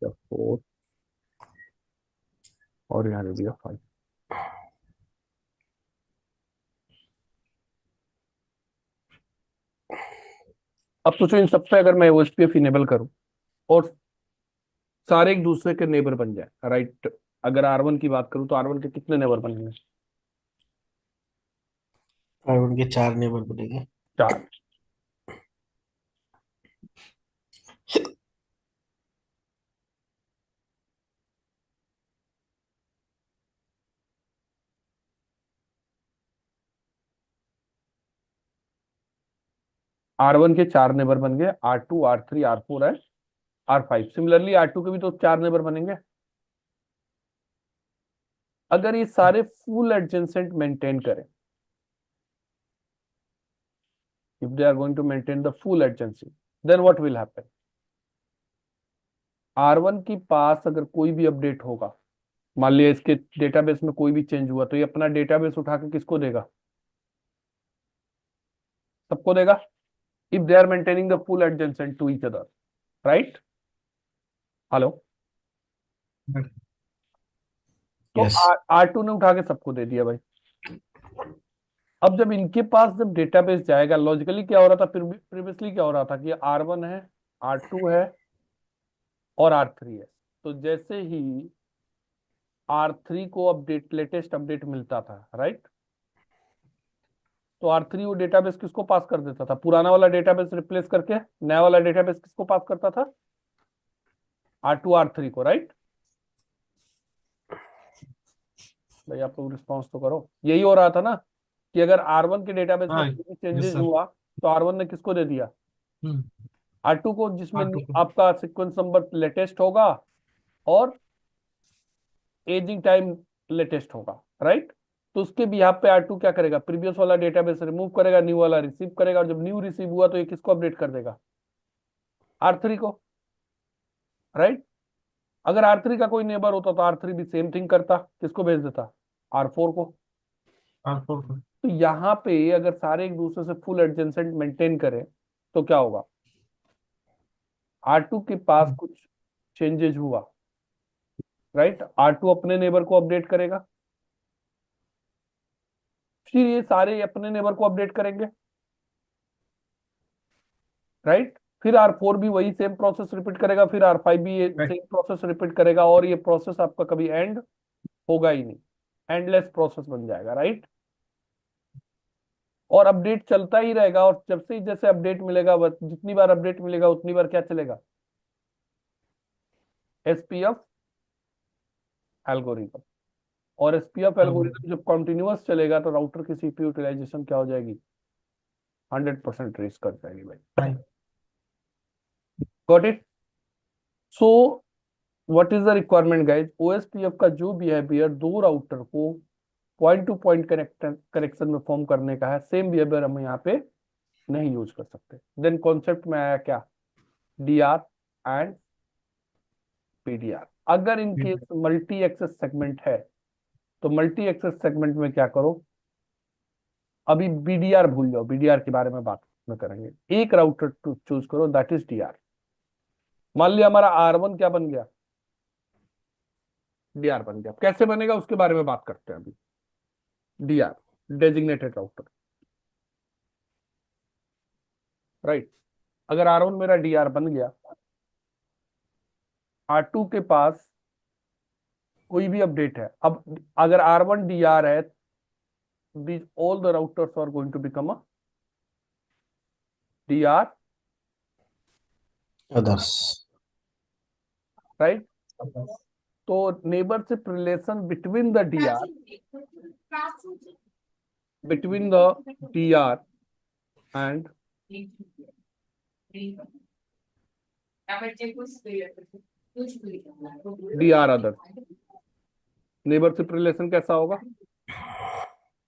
Four और यहाँ दे दिया फाइव। अब सोचो इन सब पे अगर मैं ओएसपीएफ इनेबल करूं और सारे एक दूसरे के नेबर बन जाए, राइट। अगर आर1 की बात करूं तो आर1 के कितने नेबर बनेंगे? और उनके 4 नेबर बनेंगे। चार। आर1 के चार नेबर बन गए, R2 R3 R4 है, R5। सिमिलरली R2 के भी तो चार नेबर बनेंगे। अगर ये सारे फुल एडजेसेंट मेंटेन करें, if they are going to maintain the full adjacency, then what will happen? R1 की पास अगर कोई भी अपडेट होगा, मान लिया इसके डेटाबेस में कोई भी चेंज हुआ, तो ये अपना डेटाबेस उठा के किसको देगा? सबको देगा। If they are maintaining the full adjacent to each other, right. Hello. तो यस। R2 ने उठा के सबको दे दिया भाई। अब जब इनके पास जब डेटाबेस जाएगा, लॉजिकली क्या हो रहा था, प्रीवियसली क्या हो रहा था कि R1 है, R2 है और R3 है। तो जैसे ही R3 को अपडेट, लेटेस्ट अपडेट मिलता था, राइट, तो R3 वो डेटाबेस किसको पास कर देता था? पुराना वाला डेटाबेस रिप्लेस करके नया वाला डेटाबेस किसको पास करता था? R2 R3 को, राइट। भाई आप लोग रिस्पॉन्स तो करो। यही हो रहा था ना कि अगर R1 के डेटाबेस में हाँ। कोई भी यस चेंजेस सर। हुआ तो R1 ने किसको दे दिया? हम्म। R2 को, जिसमें आटो को। आपका सीक्वेंस नंबर लेटेस्ट होगा और एजिंग टाइम लेटेस्ट होगा, राइट। तो उसके बिहाफ पे R2 क्या करेगा? प्रीवियस वाला डेटाबेस रिमूव करेगा, न्यू वाला रिसीव करेगा, और जब न्यू रिसीव हुआ तो ये किसको अपडेट कर देगा? R3 को, राइट। अगर R3 का कोई नेबर होता तो R3 भी सेम थिंग करता, किसको भेज देता? R4 को। आटो को। तो यहाँ पे अगर सारे एक दूसरे से फुल एडजेसेंट मेंटेन करें तो क्या होगा? R2 के पास कुछ चेंजेस हुआ, राइट, R2 अपने नेबर को अपडेट करेगा, फिर ये सारे अपने नेबर को अपडेट करेंगे, राइट। फिर R4 भी वही सेम प्रोसेस रिपीट करेगा, फिर R5 भी ये राइट। सेम प्रोसेस रिपीट करेगा, और ये प्रोसेस आपका कभी एंड होगा ही नहीं। एंडलेस प्रोसेस बन जाएगा, राइट। और अपडेट चलता ही रहेगा, और जब से जैसे अपडेट मिलेगा, बस जितनी बार अपडेट मिलेगा उतनी बार क्या चलेगा? SPF algorithm. और एसपीएफ एल्गोरिथम जब कंटिन्यूअस चलेगा तो राउटर की सीपीयू यूटिलाइजेशन क्या हो जाएगी? 100% रेस कर जाएगी भाई। Right. Got it. So what is the requirement guys? OSPF का जो बिहेवियर दो राउटर को पॉइंट टू पॉइंट कनेक्शन में फॉर्म करने का है, सेम बिहेवियर हम यहाँ पे नहीं यूज कर सकते। देन कॉन्सेप्ट में आया क्या? DR and PDR. अगर in case multi access segment है तो मल्टी एक्सेस सेगमेंट में क्या करो? अभी बीडीआर भूल जाओ, बीडीआर के बारे में बात में करेंगे। एक राउटर टू चूज करो, दैट इज डीआर। मान लिया हमारा R1 क्या बन गया? डीआर बन गया। कैसे बनेगा उसके बारे में बात करते हैं अभी। DR, designated router, right. अगर R1 मेरा डीआर बन गया, R2 के पास कोई भी अपडेट है, अब अगर R1 डीआर है, these all the routers are going to become a DR, others. Right. तो neighbourship relation between the DR, between the DR and DR other, neighbourship relation कैसा होगा?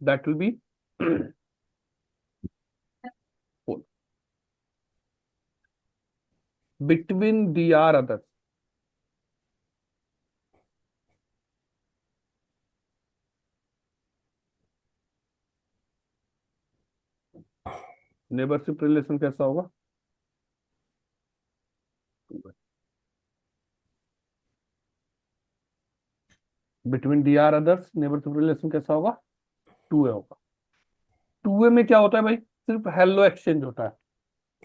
That will be between DR other. Neighbourship relation कैसा होगा? Between D R others neighbourhood relation कैसा होगा? 2A होगा। 2A में क्या होता है भाई? सिर्फ हेलो एक्सचेंज होता है,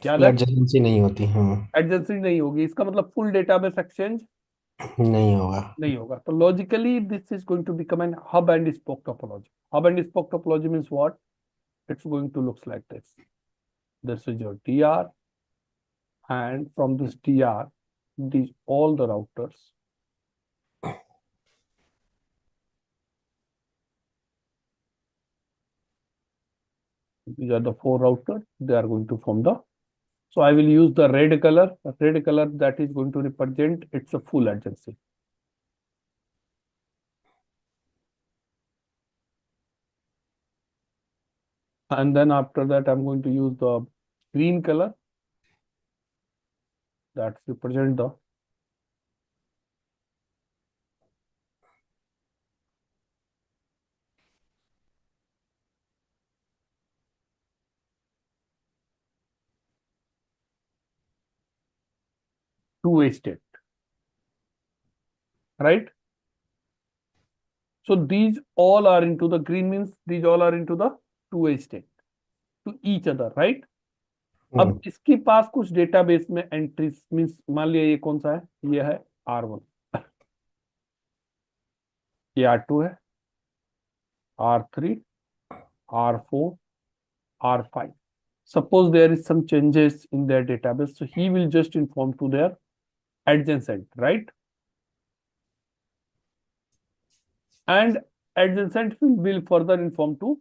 याद फुल है? एडजेंसी नहीं होती, हाँ। एडजेंसी नहीं होगी, इसका मतलब फुल डेटाबेस एक्सचेंज नहीं होगा। नहीं होगा। तो logically this is going to become an hub and spoke topology. Hub and spoke topology means what? It's going to look like this. This is your DR, and from this DR, these all the routers. These are the 4 routers. They are going to form the. So I will use the red color. The red color that is going to represent it's a full adjacency. And then after that, I'm going to use the green color that represent the two-way state, right? So these all are into the green means these all are into the two-way state to each other, right? अब इसके पास कुछ database में entries means मान लिया ये कौन सा है? ये है R1, ये R2 है, R3, R4, R5. Suppose there is some changes in their database, so he will just inform to their adjacent, right? And adjacent will further inform to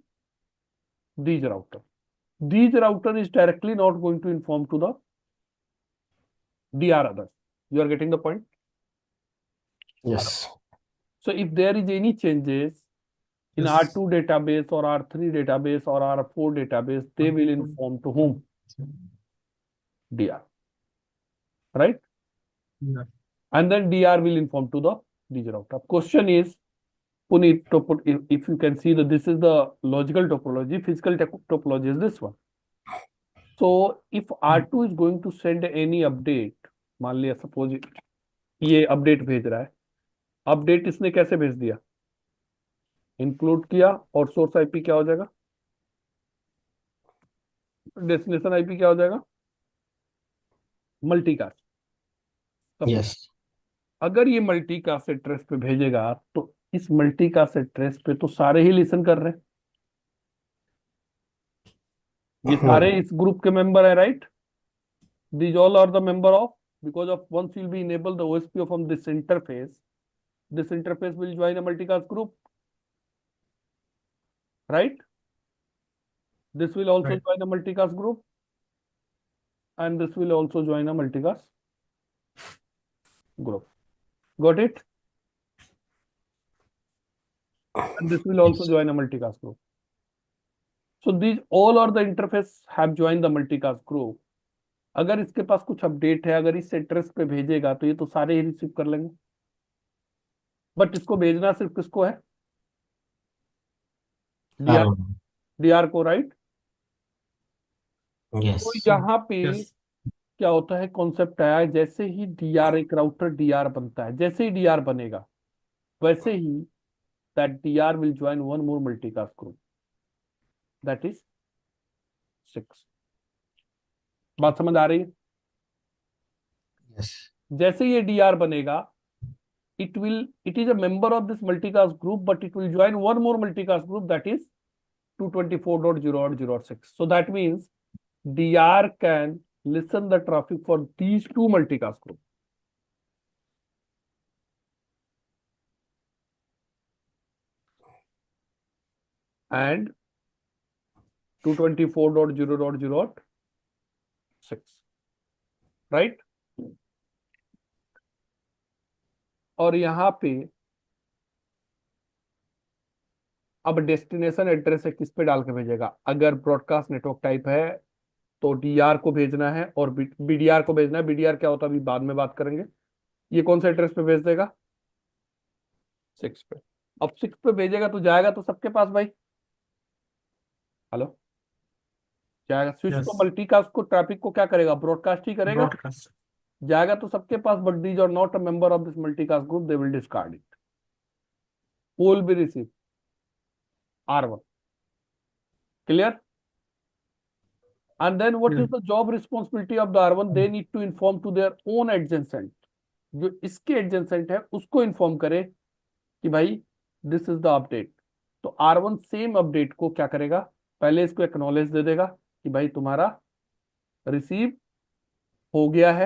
these router. These router is directly not going to inform to the DR others. You are getting the point? Yes. So if there is any changes in Yes. R2 database or R3 database or R4 database, they will inform to whom? DR, right? Yeah. And then DR will inform to the these router. Question is, Puneet, if you can see that this is the logical topology, physical topology is this one. So if R2 is going to send any update, मान लिया suppose ये update भेज रहा है, update इसने कैसे भेज दिया? इंक्लूड किया, और सोर्स आईपी क्या हो जाएगा? डेस्टिनेशन आईपी क्या हो जाएगा? मल्टीकास्ट। Yes. अगर ये मल्टीकास्ट एड्रेस पे भेजेगा तो इस मल्टीकास्ट एड्रेस पे तो सारे ही लिसन कर रहे हैं, ये सारे इस ग्रुप के मेंबर है, right? These all are the member of, because of once you'll be enable the OSPF from this interface will join a multicast group, right? This will also join a multicast group, and this will also join a multicast group. Got it? And this will also join a multicast group. So these all are the interface have joined the multicast group. अगर इसके पास कुछ update है, अगर इस address पे भेजेगा तो ये तो सारे ही रिसीव कर लेंगे, बट इसको भेजना सिर्फ किसको है? डीआर, डीआर को, राइट? Yes. तो यहाँ पे क्या होता है, कॉन्सेप्ट आया, जैसे ही डीआर एक राउटर डीआर बनता है, जैसे ही डीआर बनेगा वैसे ही that DR will join one more multicast group, that is 6। बात समझ आ रही है? Yes. जैसे ये डीआर बनेगा, it is a member of this multicast group, but it will join one more multicast group, that is 224.0.0.6. So that means DR can listen the traffic for these two multicast groups. And 224.0.0.6, right? और यहाँ पे अब destination address है, किस पे डाल के भेजेगा? अगर ब्रॉडकास्ट नेटवर्क टाइप है तो डीआर को भेजना है और बीडीआर को भेजना है। बीडीआर क्या होता है अभी बाद में बात करेंगे। ये कौन सा एड्रेस पे भेज देगा? 6 पे। अब 6 पे भेजेगा तो जाएगा तो सबके पास भाई, हेलो, जाएगा स्विच तो मल्टीकास्ट को ट्रैफिक को क्या करेगा? ब्रॉडकास्ट ही करेगा, जाएगा तो सबके पास, but these are not a member of this multicast group, they will discard it. who will be receive R1. Clear? And then what is the job responsibility of the R1? They need to inform to their own adjacent. जो इसके adjacent है उसको inform करे कि भाई this is the update. तो R1 same update को क्या करेगा, पहले इसको एक्नॉलेज दे देगा कि भाई तुम्हारा रिसीव हो गया है,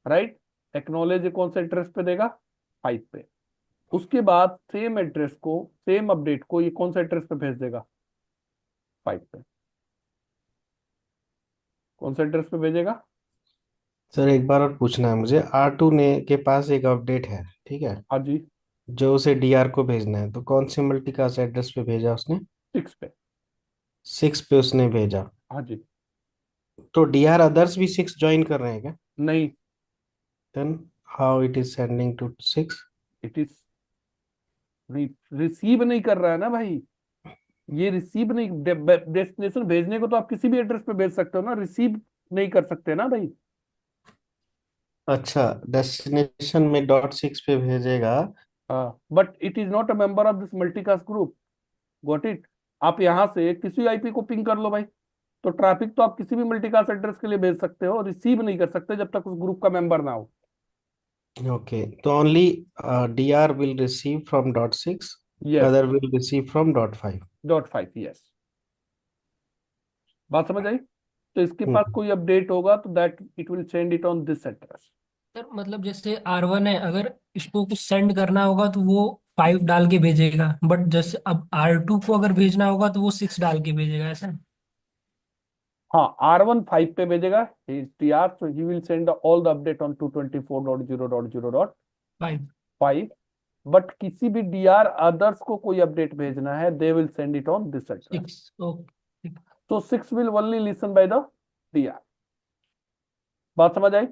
राइट। एक्नॉलेज कौन से एड्रेस पे देगा, 5 पे। उसके बाद सेम एड्रेस को, सेम अपडेट को ये कौन सा एड्रेस पे भेज देगा, 5 पे। कौन सा एड्रेस पे भेजेगा? सर एक बार और पूछना है मुझे, R2 ने के पास एक अपडेट है, ठीक है, हाँ जी, जो उसे DR को भेजना है, तो कौन से मल्टीकास्ट एड्रेस पे भेजा उसने? 6 पे। 6 पे उसने भेजा। हाँ जी। तो DR अदर्स भी 6 ज्वाइन कर रहे हैं क्या? नहीं, then how it is sending to 6? It is receive नहीं कर रहा है ना भाई, ये रिसीव नहीं, डेस्टिनेशन भेजने को तो आप किसी भी एड्रेस पे भेज सकते हो ना, रिसीव नहीं कर सकते ना भाई। अच्छा, डेस्टिनेशन में .6 पे भेजेगा। हाँ, but it is not a member of this multicast group. Got it? आप यहाँ से किसी आईपी को पिंग कर लो भाई, तो ट्रैफिक तो आप किसी भी मल्टीकास्ट एड्रेस के लिए भेज सकते हो, रिसीव नहीं कर सकते जब तक उस ग्रुप का मेंबर ना हो। ओके, तो only DR will receive from .6, yes, other will receive from .5। .5, yes. बात समझ आई? तो इसके पास हम्म। कोई अपडेट होगा तो that it will send it on this address. Sir मतलब जैसे R1 है, अगर इसको कुछ सेंड करना होगा तो वो 5 डाल के भेजेगा, बट जैसे अब R2 को अगर भेजना होगा तो वो 6 डाल के भेजेगा, ऐसा? हाँ, R1 5 पे भेजेगा, he is TR, so he will send all the update on 224.0.0.5। 5। But किसी भी DR अदर्स को कोई अपडेट भेजना है, they will send it on this address. 6, okay. So 6 will only listen by the DR। बात समझ आई?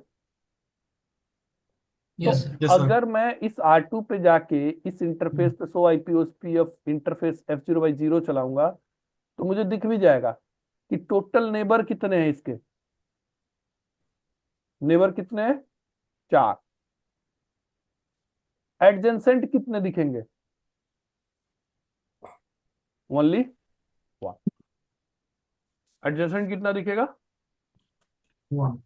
तो यस सर। अगर मैं इस R2 पे जाके इस इंटरफेस पे सो IPOSPF इंटरफेस F0/0 चलाऊंगा तो मुझे दिख भी जाएगा कि टोटल नेबर कितने हैं इसके। नेबर कितने हैं? 4। एडजेंसेंट कितने दिखेंगे? ओनली 1। एडजेंसेंट कितना दिखेगा? 1।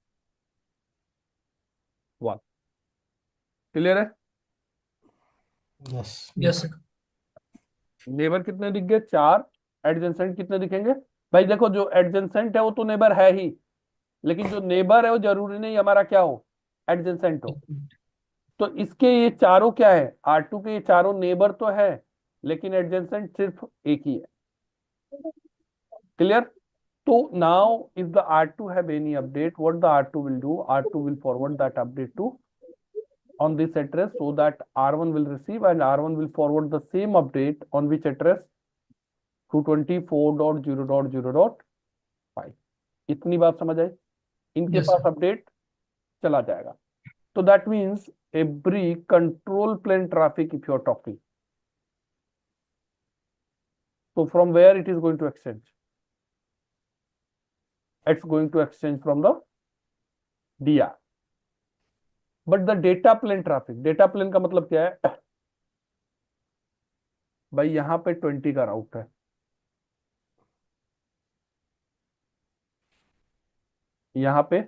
क्लियर है? यस। Yes sir. नेबर कितने दिख गए? 4। एडजेंसेंट कितने दिखेंगे? भाई देखो, जो एडजेंसेंट है वो तो नेबर है ही, लेकिन जो नेबर है वो जरूरी नहीं हमारा क्या हो, एडजेंसेंट हो। तो इसके ये चारों क्या है, R2 के ये चारों नेबर तो है, लेकिन एडजेंसेंट सिर्फ एक ही है। क्लियर? तो now if the R2 have any update, what the R2 will do, R2 will forward that update to on this address so that R1 will receive, and R1 will forward the same update on which address, 224.0.0.5। इतनी बात समझ आई? इनके yes पास sir. Update चला जाएगा। तो that means every control plane traffic if you are talking, so from where it is going to exchange? It's going to exchange from the DR। But the data plane traffic, data plane का मतलब क्या है भाई, यहां पे 20 का राउट है, यहां पे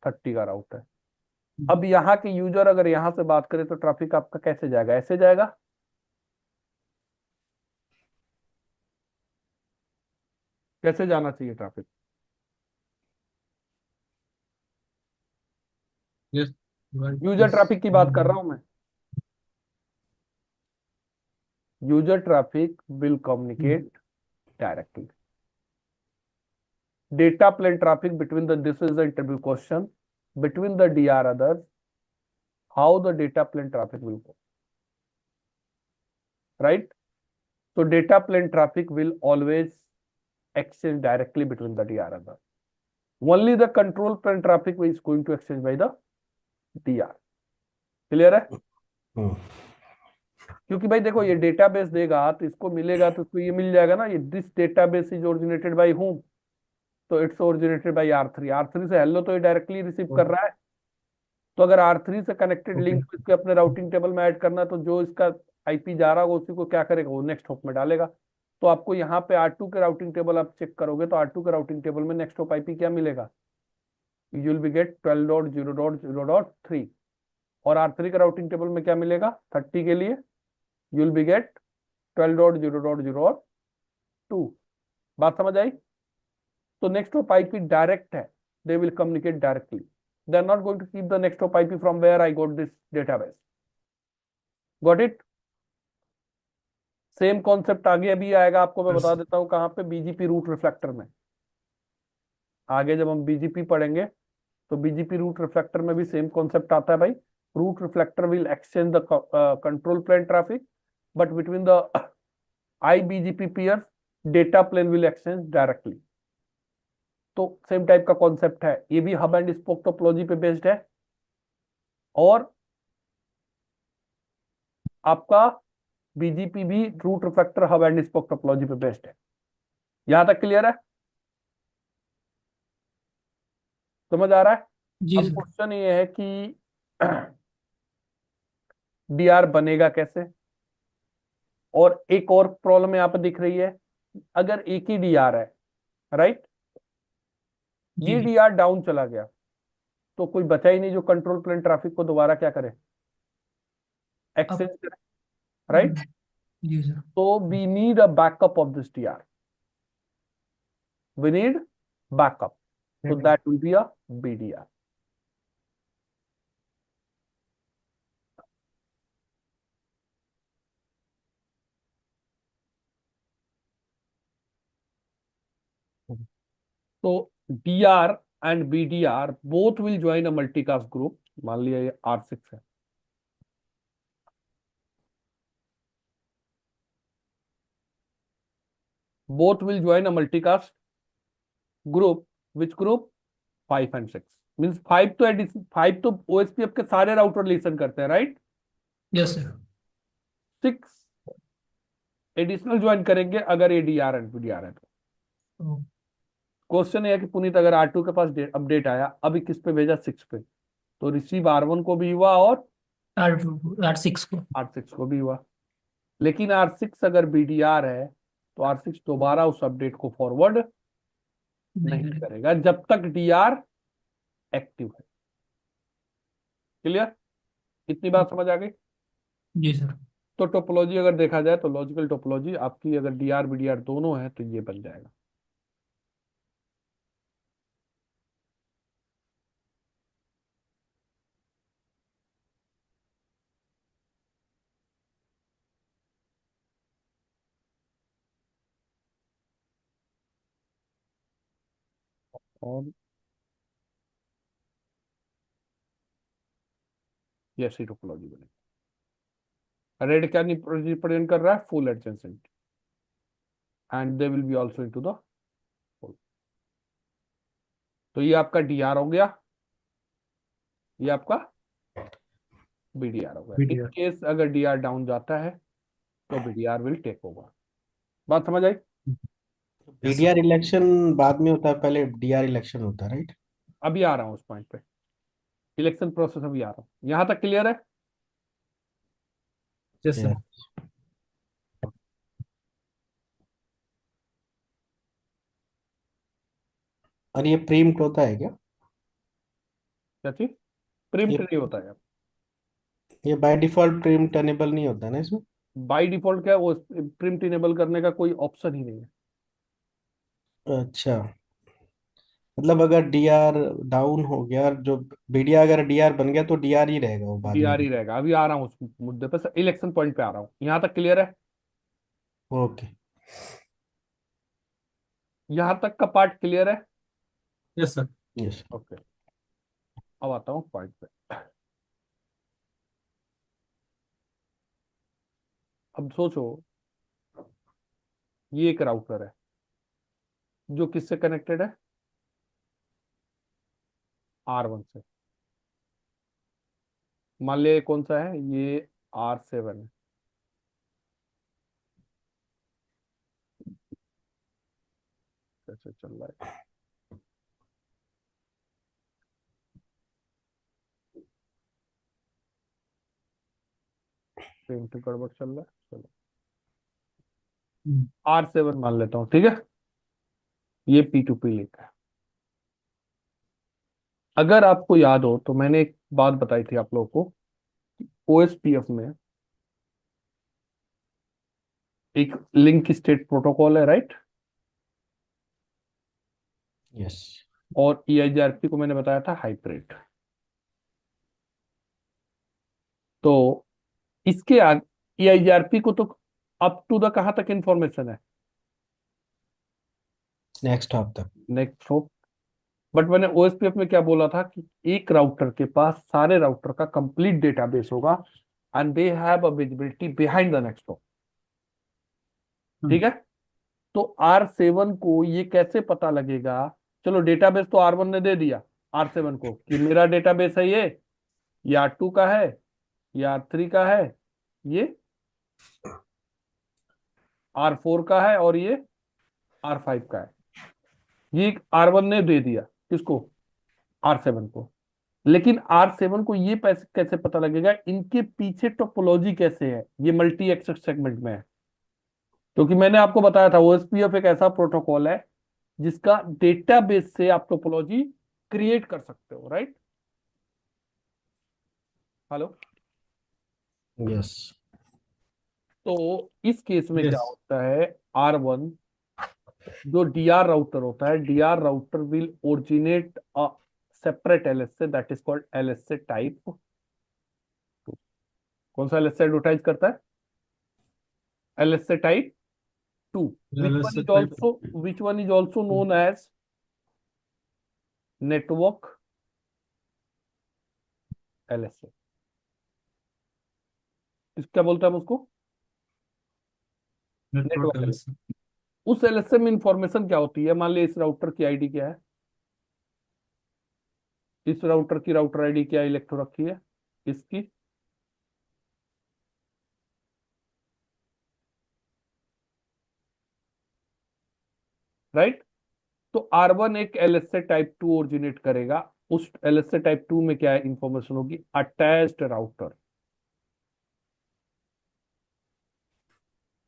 30 का राउट है। अब यहाँ के यूजर अगर यहां से बात करें तो ट्रैफिक आपका कैसे जाएगा, ऐसे जाएगा? कैसे जाना चाहिए ट्रैफिक? यस। यूजर ट्रैफिक की बात कर रहा हूं मैं। User traffic will communicate directly. Data plane traffic between the, this is the interview question, between the DR others, how the data plane traffic will go, right? So data plane traffic will always exchange directly between the DR others. Only the control plane traffic is going to exchange by the DR। Clear है? क्योंकि भाई देखो, ये database देगा तो इसको मिलेगा, तो इसको ये मिल जाएगा ना, ये this database is originated by whom, तो it's originated by R3। R3 से हेलो तो ये डायरेक्टली रिसीव कर रहा है, तो अगर R3 से कनेक्टेड लिंक को इसके अपने राउटिंग टेबल में ऐड करना है, तो जो इसका आईपी जा रहा होगा उसी को क्या करेगा, वो नेक्स्ट हॉप में डालेगा। तो आपको यहाँ पे R2 के राउटिंग टेबल आप चेक करोगे तो R2 के राउटिंग टेबल में नेक्स्ट हॉप आईपी क्या मिलेगा, यू विल बी गेट 12.0.0.3। और R3 के राउटिंग टेबल में क्या मिलेगा 30 के लिए, यू विल बी गेट 12.0.0.2। बात समझ आई? तो नेक्स्ट हॉप आईपी डायरेक्ट है, they will communicate directly, they are not going to keep the next hop IP from where I got this database. Got it? Same concept आगे अभी आएगा, आपको मैं बता देता हूं कहां पे, बीजीपी रूट रिफ्लेक्टर में। आगे जब हम बीजीपी पढ़ेंगे तो बीजीपी रूट रिफ्लेक्टर में भी सेम कॉन्सेप्ट आता है भाई। Route reflector will exchange the control plane traffic, but between the IBGP peers data plane will exchange directly. तो सेम टाइप का कॉन्सेप्ट है, ये भी हब एंड स्पोक टोपोलॉजी पे बेस्ड है। और आपका बीजीपी भी route reflector hub and spoke topology पे बेस्ड है। यहां तक क्लियर है? समझ आ रहा है? जी अब सर। क्वेश्चन ये है कि डीआर बनेगा कैसे। और एक और प्रॉब्लम यहाँ पे दिख रही है, अगर एक ही डीआर है, राइट, ये जी डीआर डाउन चला गया तो कोई बचा ही नहीं जो कंट्रोल प्लेन ट्रैफिक को दोबारा क्या करे, अब एक्सचेंज करे, राइट। जी सर। तो we need a backup of this DR, we need backup, so that will be a BDR. तो DR and BDR both will join a multicast group। मान लिया ये R6 है, both will join a multicast group, which group, 5 and 6। Means 5 तो addition, 5 तो OSPF के सारे router listen करते हैं, right. Yes sir. 6 additional join करेंगे अगर ADR एंड BDR है तो। क्वेश्चन ये है कि पुनीत अगर R2 के पास अपडेट आया, अभी किस पे भेजा, 6 पे, तो रिसीव R1 को भी हुआ और R6 को। R6 को भी हुआ। लेकिन R6 अगर BDR है तो R6 दोबारा उस अपडेट को फॉरवर्ड नहीं नहीं करेगा। करेगा जब तक DR एक्टिव है। क्लियर? इतनी बात समझ आ गई? जी सर। तो टोपोलॉजी अगर देखा जाए तो लॉजिकल टोपोलॉजी आपकी अगर DR BDR दोनों है तो ये बन जाएगा। और ये ऐसी टोपोलॉजी बनेगी। रेड क्या रिप्रेजेंट कर रहा है, full adjacent, and they will be also into the full. तो ये आपका DR हो गया, ये आपका BDR हो गया। इन वीडियो। केस अगर DR डाउन जाता है तो BDR विल टेक ओवर। बात समझ आई? बीडीआर इलेक्शन बाद में होता है, पहले डीआर इलेक्शन होता है, राइट? अभी आ रहा हूँ उस पॉइंट पे, इलेक्शन प्रोसेस अभी आ रहा हूँ। यहां तक क्लियर है? Yes sir. और ये प्रीम्प्ट होता है क्या? क्या चीज? प्रिम्प्ट ये नहीं होता है। ये बाय डिफॉल्ट प्रीम्प्ट अनेबल नहीं होता ना इसमें? बाई डिफॉल्ट क्या है, वो प्रिम्प्ट इनेबल करने का कोई ऑप्शन ही नहीं है। अच्छा, मतलब अगर डीआर डाउन हो गया और जो बीडीआर अगर डीआर बन गया तो डीआर ही रहेगा वो बाद में DR भी? ही रहेगा। अभी आ रहा हूँ उस मुद्दे पे, इलेक्शन पॉइंट पे आ रहा हूँ। यहां तक क्लियर है? ओके। यहां तक का पार्ट क्लियर है? Yes sir. यस। ओके, अब आता हूँ पॉइंट पे। अब सोचो, ये एक राउटर है जो किससे कनेक्टेड है, R1 से। मान लिया ये कौन सा है, ये R7 है। कैसे चल रहा है, प्रिमिटिव गड़बड़ चल रहा है, चलो R7 मान लेता हूँ, ठीक है। ये P2P लिंक है। अगर आपको याद हो तो मैंने एक बात बताई थी आप लोगों को, OSPF में एक लिंक स्टेट प्रोटोकॉल है, राइट। यस। और EIGRP को मैंने बताया था हाइब्रिड। तो इसके आगे EIGRP को तो अप टू द कहाँ तक इंफॉर्मेशन है, नेक्स्ट हॉप तक। नेक्स्ट हो। बट मैंने OSPF में क्या बोला था कि एक राउटर के पास सारे राउटर का कंप्लीट डेटाबेस होगा and they have a visibility behind the next hop, ठीक है। तो R7 को ये कैसे पता लगेगा, चलो डेटाबेस तो R1 ने दे दिया R7 को कि मेरा डेटाबेस है ये R2 का है, ये R3 का है, ये R4 का है और ये R5 का है। ये R1 ने दे दिया किसको, R7 को। लेकिन R7 को ये कैसे पता लगेगा, इनके पीछे टोपोलॉजी कैसे है, ये मल्टी एक्सेस सेगमेंट में है। क्योंकि मैंने आपको बताया था OSPF एक ऐसा प्रोटोकॉल है जिसका डेटाबेस से आप टोपोलॉजी क्रिएट कर सकते हो, राइट। हेलो। यस। तो इस केस में क्या यस। होता है, R1 जो DR राउटर होता है, DR router will originate a separate LSA that is called LSA type. कौन सा LSA एडवर्टाइज करता है, LSA type 2, LSA type which one is also known as network LSA। क्या बोलते हैं हम उसको, network नेटवर्क LSA। LSA। उस LSA में इंफॉर्मेशन क्या होती है, मान ली इस राउटर की आईडी क्या है, इस राउटर की राउटर आईडी क्या है, इलेक्ट्रो रखी है इसकी, राइट। तो R1 एक LSA टाइप 2 ओरिजिनेट करेगा। उस LSA टाइप 2 में क्या है इंफॉर्मेशन होगी, अटैच्ड राउटर,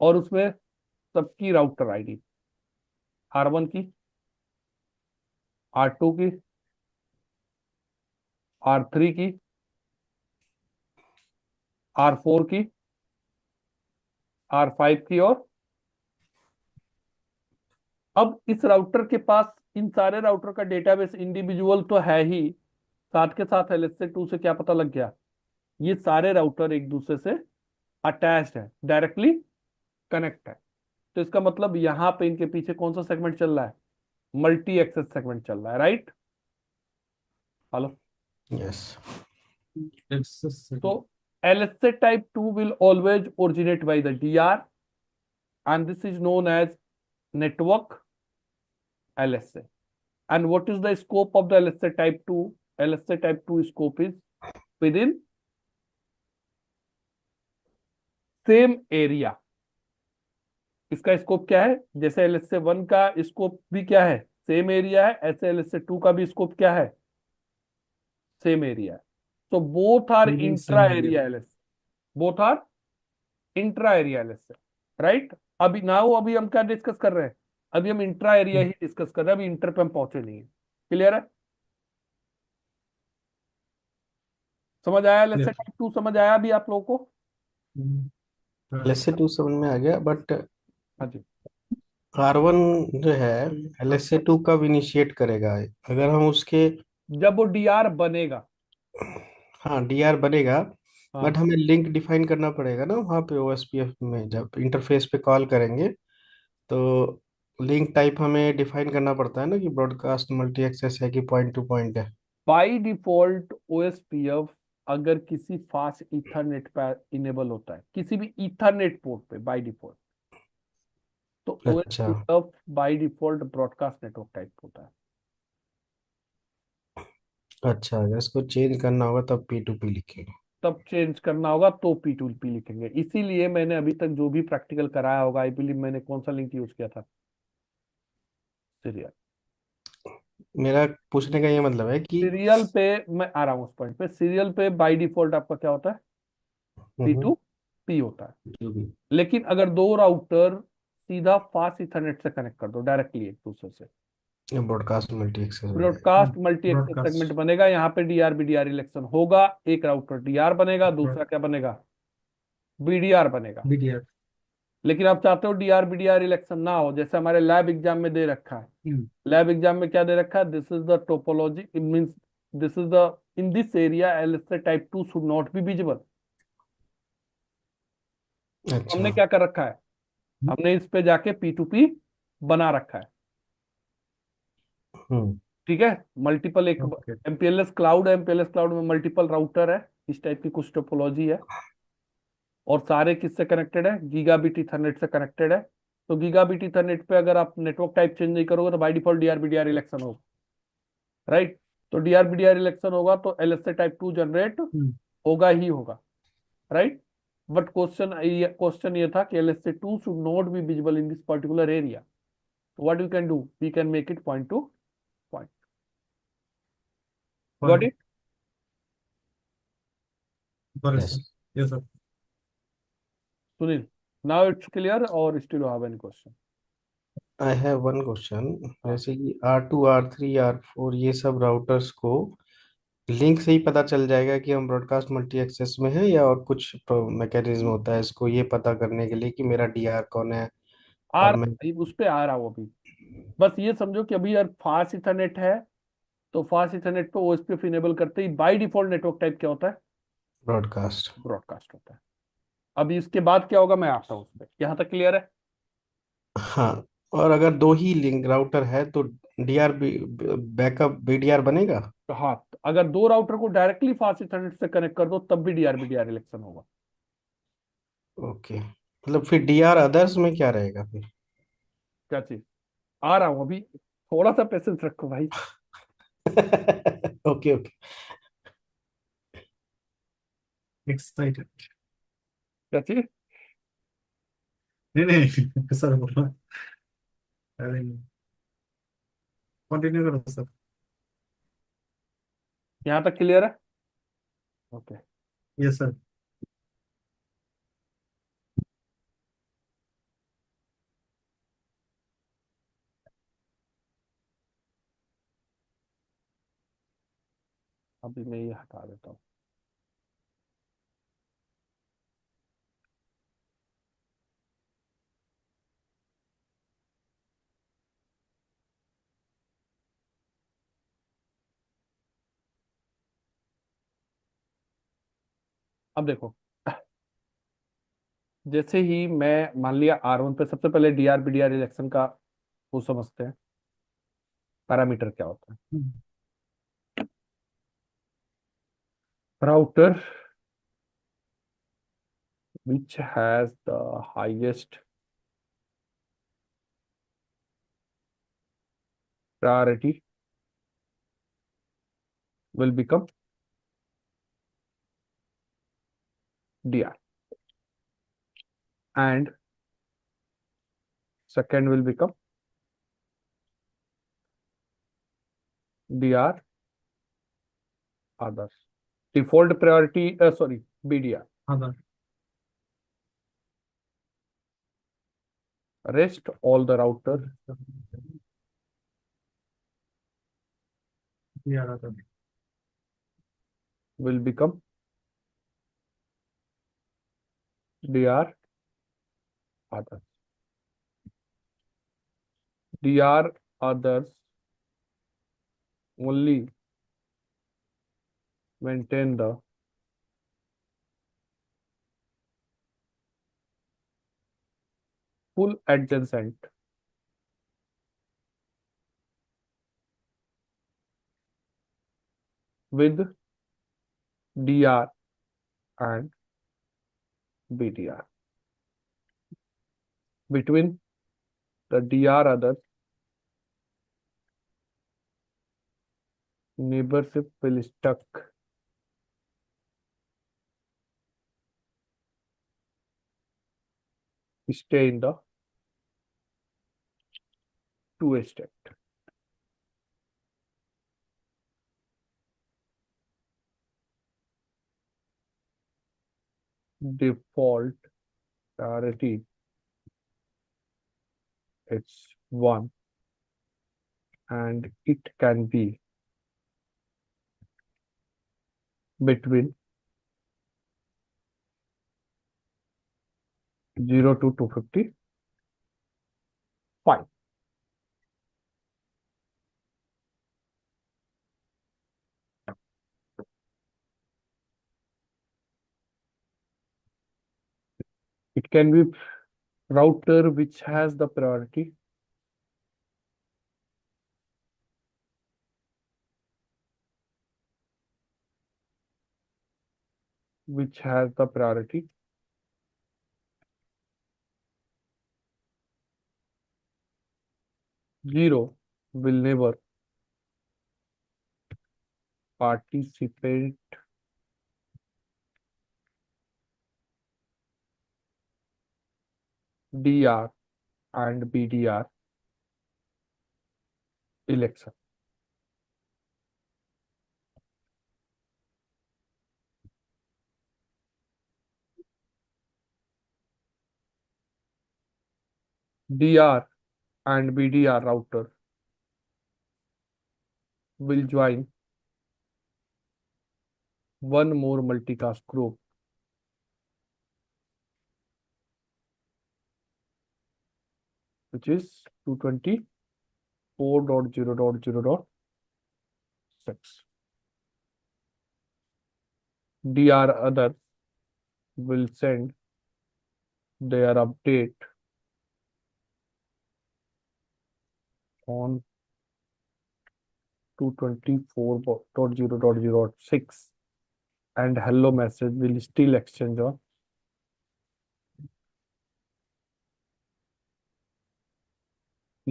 और उसमें सबकी राउटर आईडी, R1 की, R2 की, R3 की, R4 की, R5 की। और अब इस राउटर के पास इन सारे राउटर का डेटाबेस इंडिविजुअल तो है ही, साथ के साथ LSA 2 से क्या पता लग गया, ये सारे राउटर एक दूसरे से अटैच्ड है, डायरेक्टली कनेक्ट है। तो इसका मतलब यहां पे इनके पीछे कौन सा सेगमेंट चल रहा है, मल्टी एक्सेस सेगमेंट चल रहा है, राइट। हेलो। यस। Access तो segment. LSA type 2 will always originate by the DR and this is known as network LSA. And what is the scope of the LSA type 2? LSA type 2 scope is within same area। इसका scope क्या है, जैसे LSA 1 का scope भी क्या है, same area है, ऐसे LSA 2 का भी स्कोप क्या है, सेम एरिया है। तो both are Within intra same area. Area LSA, both are intra area LSA, right. अभी नाउ अभी हम क्या डिस्कस कर रहे हैं, अभी हम इंट्रा एरिया ही डिस्कस कर रहे हैं, अभी इंटर पे हम पहुंचे नहीं है। क्लियर है, समझ आया LSA Clear. टाइप 2, समझ आया अभी आप लोगों को। हाँ। LSA 2 समझ में आ गया, बट हाँ जी। R1 जो है LSA 2 कब इनिशिएट करेगा, अगर हम उसके। जब वो DR बनेगा, हाँ, डीआर बनेगा, हाँ। बट हमें लिंक डिफाइन करना पड़ेगा ना वहाँ पे ओएसपीएफ में, जब इंटरफेस पे कॉल करेंगे तो लिंक टाइप हमें डिफाइन करना पड़ता है ना, कि ब्रॉडकास्ट मल्टी एक्सेस है कि पॉइंट टू पॉइंट है। बाई डिफॉल्ट OSPF अगर किसी फास्ट ईथरनेट पर इनेबल होता है, किसी भी ईथरनेट पोर्ट पे बाई डिफॉल्ट, तो अच्छा। OSPF by default broadcast network type होता है। अच्छा, अगर इसको चेंज करना होगा तब P2P लिखेंगे। तब चेंज करना होगा तो P2P लिखेंगे। इसीलिए मैंने अभी तक जो भी प्रैक्टिकल कराया होगा, आई बिलीव मैंने कौन सा लिंक यूज किया था, सीरियल। मेरा पूछने का ये मतलब है कि सीरियल पे मैं आ रहा हूँ उस पॉइंट पे, सीरियल पे बाय डिफॉल्ट आपका क्या होता है, हम्म, P2 पी होता है। जो भी लेकिन अगर दो राउटर सीधा फास्ट इथरनेट से कनेक्ट कर दो डायरेक्टली एक दूसरे से, ब्रॉडकास्ट मल्टी एक्सेस हो जाएगा। Broadcast multi access broadcast. Segment बनेगा। यहाँ पे डीआर बीडीआर इलेक्शन होगा, एक राउटर डीआर बनेगा, दूसरा क्या बनेगा, बीडीआर बनेगा। BDR. लेकिन आप चाहते हो डीआर बीडीआर इलेक्शन ना हो, जैसे हमारे लैब एग्जाम में दे रखा है। Hmm. लैब एग्जाम में क्या दे रखा है, this is the topology, it means this is the in this area LSA type 2 should not be visible. अच्छा। हमने क्या कर रखा है, हमने इस पे जाके P2P बना रखा है। हम्म। ठीक है, मल्टीपल एक Okay. एमपीएलएस क्लाउड है, एमपीएलएस क्लाउड में मल्टीपल राउटर है, इस टाइप की कुछ टोपोलॉजी है। और सारे किससे कनेक्टेड है, गीगाबिट ईथरनेट से कनेक्टेड है। तो गीगाबिट ईथरनेट पे अगर आप नेटवर्क टाइप चेंज नहीं करोगे तो by default DR BDR election होगा, राइट। तो डीआर बीडीआर इलेक्शन होगा तो एलएसए टाइप 2 जनरेट Hmm. होगा ही होगा, राइट। बट क्वेश्चन ये था कि LSA 2 should not be visible in this particular area. What we can do, we can make it point to point. Got Fine. It. Got it, yes. sir. Yes, sir. Sunil, now it's clear और still have any question? I have one question. हाँ, जैसे कि R2 R3 R4 ये सब routers को link से ही पता चल जाएगा कि हम ब्रॉडकास्ट मल्टी एक्सेस में हैं, या और कुछ मैकेनिज्म होता है इसको ये पता करने के लिए कि मेरा डीआर कौन है? आ और मैं रहा उस पे आ रहा हूँ अभी। बस ये समझो कि अभी यार फास्ट इथरनेट है, तो फास्ट इथरनेट पे ओएसपीएफ इनेबल करते ही बाय डिफॉल्ट नेटवर्क टाइप क्या होता है, ब्रॉडकास्ट। ब्रॉडकास्ट होता है। अभी इसके बाद क्या होगा मैं आता हूँ उस पर, यहाँ तक क्लियर है? हाँ। और अगर दो ही लिंक राउटर है तो डीआर बैकअप बीडीआर बनेगा? तो हाँ, तो अगर दो राउटर को डायरेक्टली फास्ट इथरनेट से कनेक्ट कर दो तब भी डीआर बीडीआर इलेक्शन होगा। ओके, मतलब फिर डीआर अदर्स में क्या रहेगा फिर? क्या चीज, आ रहा हूँ अभी, थोड़ा सा पेशेंस रखो भाई। Okay okay. Excited. क्या चीज, नहीं नहीं सर बोलो। अरे कंटिन्यू करो सर। यहाँ तक क्लियर है? ओके। Yes sir. अभी मैं ये हटा देता हूँ। अब देखो, जैसे ही मैं मान लिया R1 पे, सबसे पहले डीआर बीडीआर इलेक्शन का वो समझते हैं, पैरामीटर क्या होता है। router which has the highest priority will become DR, and second will become DR others. Default priority, sorry, BDR. हाँ sir. Rest all the router ये आ रहा था। will become DR others. DR others only maintain the full adjacent with DR and BDR. Between the DR others, neighborship will stuck stay in the two state. default priority it's 1 and it can be between 0 to 255. It can be router which has the priority which has the priority 0 will never participate DR and BDR election. DR and BDR router will join one more multicast group which is 224.0.0.6. DR others will send their update on 224.0.0.6 and hello message will still exchange on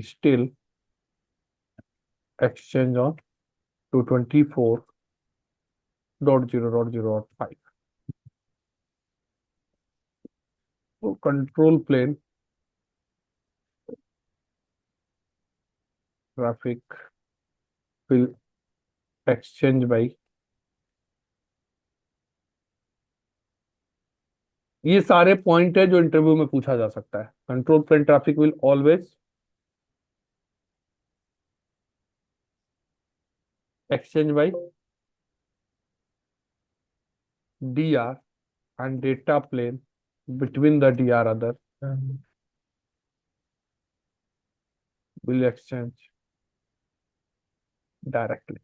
still exchange on 224.0.0.5. So control plane traffic will exchange by ये सारे point है जो interview में पूछा जा सकता है. Control plane traffic will always exchange by DR and data plane between the DR other will exchange directly.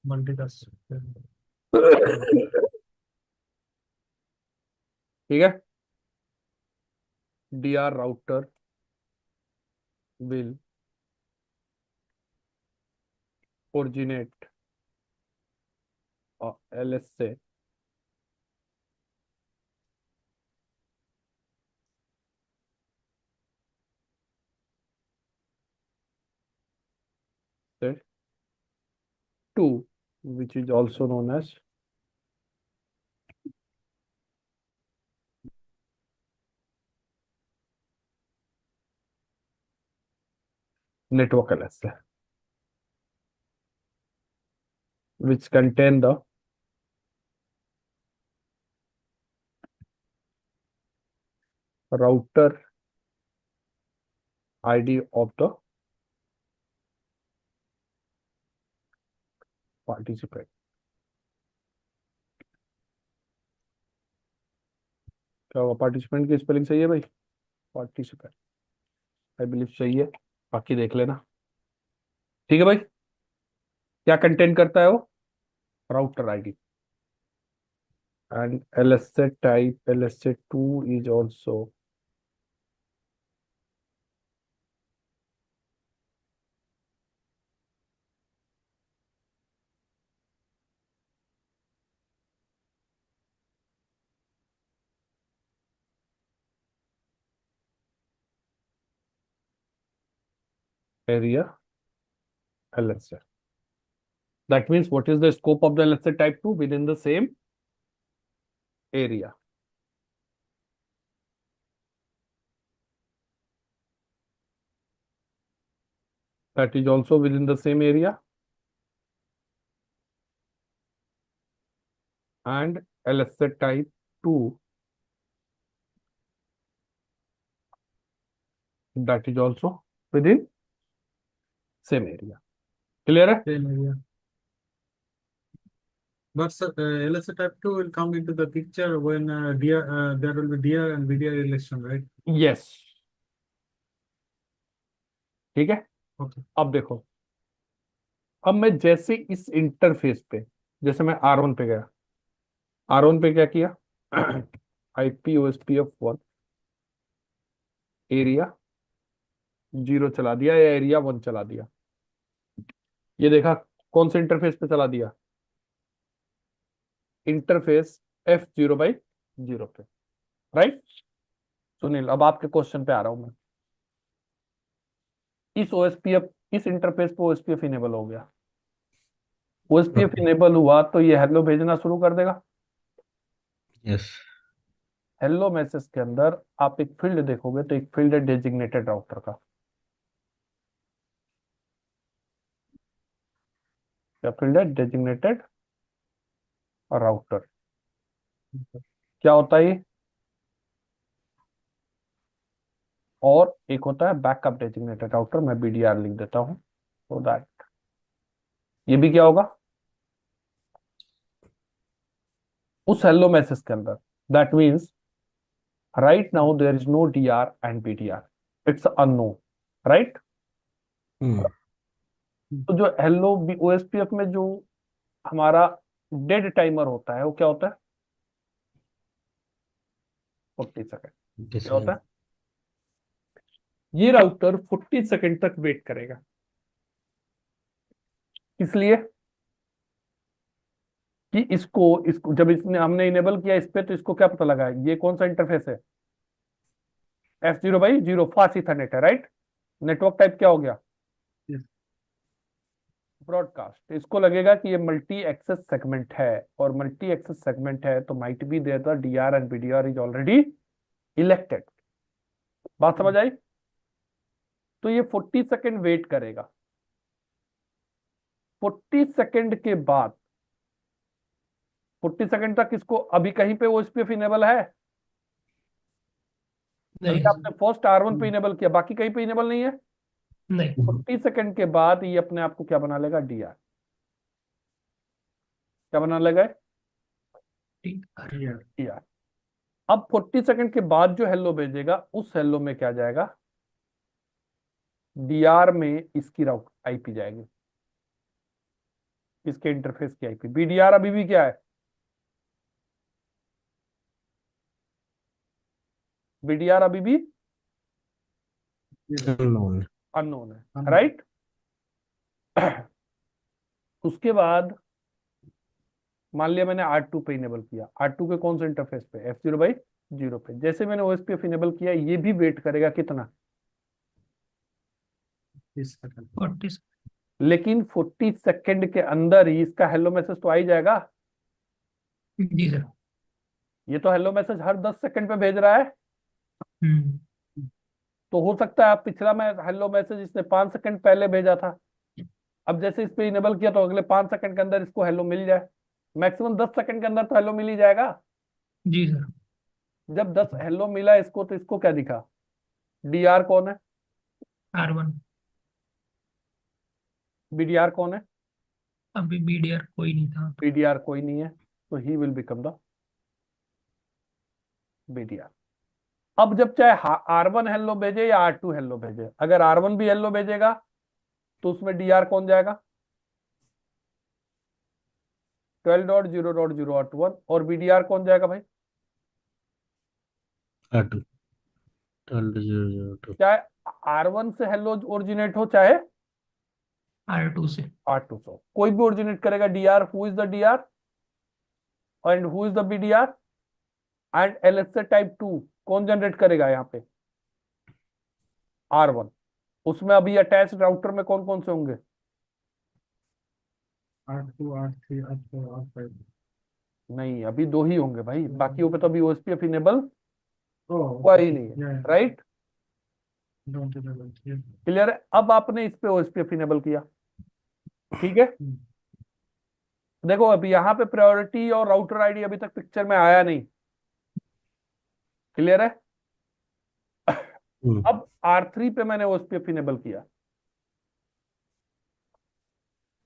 multicast. ठीक है. DR router will originate LSA set 2 which is also known as network LSA which contain the router ID of the participant. क्या होगा? Participant की spelling सही है भाई? Participant I believe सही है, बाकी देख लेना. ठीक है भाई. क्या कंटेन करता है वो? Router ID and LSA type LSA2 is also area LSA. That means what is the scope of the LSA type 2 within the same area? That is also within the same area. And LSA type 2 that is also within same area. Clear है? Same area. But sir, LSA type 2 will come into the picture when there will be DR and VDR relation, right? Yes. ठीक है, Okay. अब देखो, अब मैं जैसे इस interface पे, जैसे मैं R1 पे गया, R1 पे क्या किया, IP OSPF 1 एरिया 0 चला दिया या एरिया 1 चला दिया। ये देखा कौन से इंटरफेस पे चला दिया, इंटरफेस F0/0 पे, राइट। सुनील, अब आपके क्वेश्चन पे आ रहा हूं मैं। इस OSPF, इस इंटरफेस पे OSPF इनेबल हो गया, OSPF Okay. इनेबल हुआ तो ये हेलो भेजना शुरू कर देगा। यस। हेलो मैसेज के अंदर आप एक फील्ड देखोगे तो एक फील्ड है डेजिग्नेटेड राउटर का। क्या फील्ड है? Designated router. क्या होता है ये? और एक होता है बैकअप डेजिग्नेटेड राउटर, मैं BDR लिख देता हूं so दैट ये भी क्या होगा उस हेलो मैसेज के अंदर। That means right now there is no DR and BDR, it's unknown, right. तो जो हेलो OSPF में जो हमारा डेड टाइमर होता है वो क्या होता है? 40 सेकंड। क्या होता है? ये राउटर 40 सेकंड तक वेट करेगा। इसलिए कि इसको इसको जब इसने हमने इनेबल किया इस पे, तो इसको क्या पता लगा ये कौन सा इंटरफेस है? F0/0 फास्ट इथरनेट है, राइट। नेटवर्क टाइप क्या हो गया? Yes. ब्रॉडकास्ट। इसको लगेगा कि ये मल्टी एक्सेस सेगमेंट है, और मल्टी एक्सेस सेगमेंट है तो might be there the DR and BDR is already elected. बात समझ आई? तो ये 40 सेकंड वेट करेगा। 40 सेकंड के बाद, 40 सेकंड तक इसको अभी कहीं पे OSPF इनेबल है? अभी नहीं आपने फर्स्ट R1 पे इनेबल किया, बाकी कहीं पे इनेबल नहीं है। नहीं 40 सेकंड के बाद ये अपने आप को क्या बना लेगा? DR। क्या बना लेगा? ठीक है। Yeah. DR। अब 40 सेकंड के बाद जो हेलो भेजेगा उस हेलो में क्या जाएगा? DR में इसकी राउट IP जाएगी, इसके इंटरफेस की IP। BDR अभी भी क्या है? BDR अभी भी अननोन। अननोन है, Unknown. राइट। उसके बाद मान लिया मैंने R2 पे इनेबल किया, R2 के कौन से इंटरफेस पे? F0/0 पे। जैसे मैंने OSPF इनेबल किया, ये भी वेट करेगा कितना? 30 seconds. 40 लेकिन 40 सेकंड के अंदर ही इसका हेलो मैसेज तो आ ही जाएगा। जी सर। ये तो हेलो मैसेज हर 10 सेकंड पे भेज रहा है। हम्म। तो हो सकता है आप पिछला में हेलो मैसेज इसने 5 सेकंड पहले भेजा था, अब जैसे इस पे इनेबल किया तो अगले 5 सेकंड के अंदर इसको हेलो मिल जाए। मैक्सिमम 10 सेकंड के अंदर तो हेलो मिल ही जाएगा। जी सर। जब 10 हेलो मिला इसको तो इसको क्या दिखा? DR कौन है? R1। BDR कौन है? अभी BDR कोई नहीं था। BDR कोई नहीं है, तो he will become the BDR। अब जब चाहे R1 हेलो भेजे या R2 हेलो भेजे, अगर R1 भी हेलो भेजेगा तो उसमें DR कौन जाएगा? 12.0.0.1। और BDR कौन जाएगा भाई? R2 12.0.0.2। चाहे R1 से हेलो ओरिजिनेट हो चाहे R2 से। R2 से, कोई भी ओरिजिनेट करेगा DR। Who is the DR and who is the BDR? And LSA type 2 कौन जनरेट करेगा यहाँ पे? R1। उसमें अभी अटैच राउटर में कौन कौन से होंगे? R2, R3, R4, R5. नहीं, अभी 2 ही होंगे भाई, बाकियों पे तो अभी OSPF इनेबल Oh, हुआ ही नहीं है, yeah. Right. Don't enable. Yeah. Clear है? अब आपने इस पे OSPF इनेबल किया, ठीक है। देखो अभी यहाँ पे प्रायोरिटी और राउटर आईडी अभी तक पिक्चर में आया नहीं। क्लियर है? अब R3 पे मैंने OSPF इनेबल किया,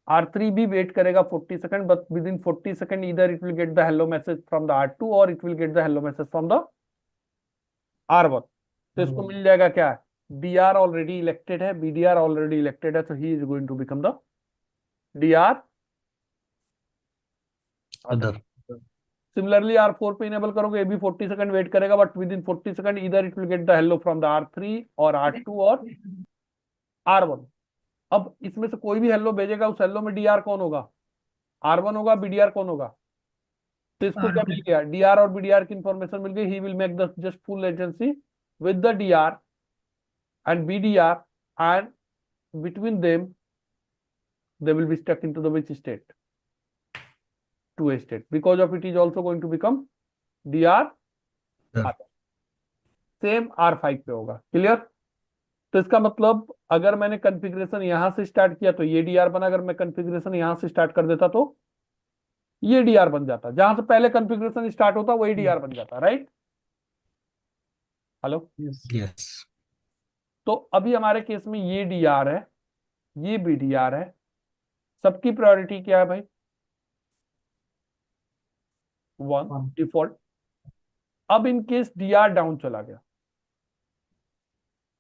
R3 भी वेट करेगा 40 second, but within 40 second इधर it will get the hello message from the R2 और it will get the hello message from the R1। तो इसको मिल जाएगा क्या, DR ऑलरेडी इलेक्टेड है, BDR ऑलरेडी इलेक्टेड है, तो he is going to become the DR other. Similarly R4 पे इनेबल करोगे, ये भी 40 सेकंड वेट करेगा, बट विद इन 40 सेकंड इधर it will get the hello from the R3 और R2 और R1। अब इसमें से कोई भी हेलो भेजेगा, उस हेलो में DR कौन होगा, R1 होगा, BDR कौन होगा। तो इसको क्या R2 मिल गया, DR और BDR की इंफॉर्मेशन मिल गई, he will make the just full latency with the DR and BDR, and between them they will be stuck into the which state, 2A state, because of it is also going to become DR same R5 पे होगा। Clear. तो इसका मतलब अगर मैंने configuration यहां से start किया तो ये DR बना, अगर मैं कॉन्फ़िगरेशन यहां से स्टार्ट कर देता तो ये DR बन जाता, जहां से पहले कॉन्फ़िगरेशन स्टार्ट होता वही DR बन जाता, राइट। हेलो। यस। तो अभी हमारे केस में ये DR है, ये BDR है, सबकी प्रायोरिटी क्या है भाई, 1 डिफॉल्ट। अब इन केस DR डाउन चला गया,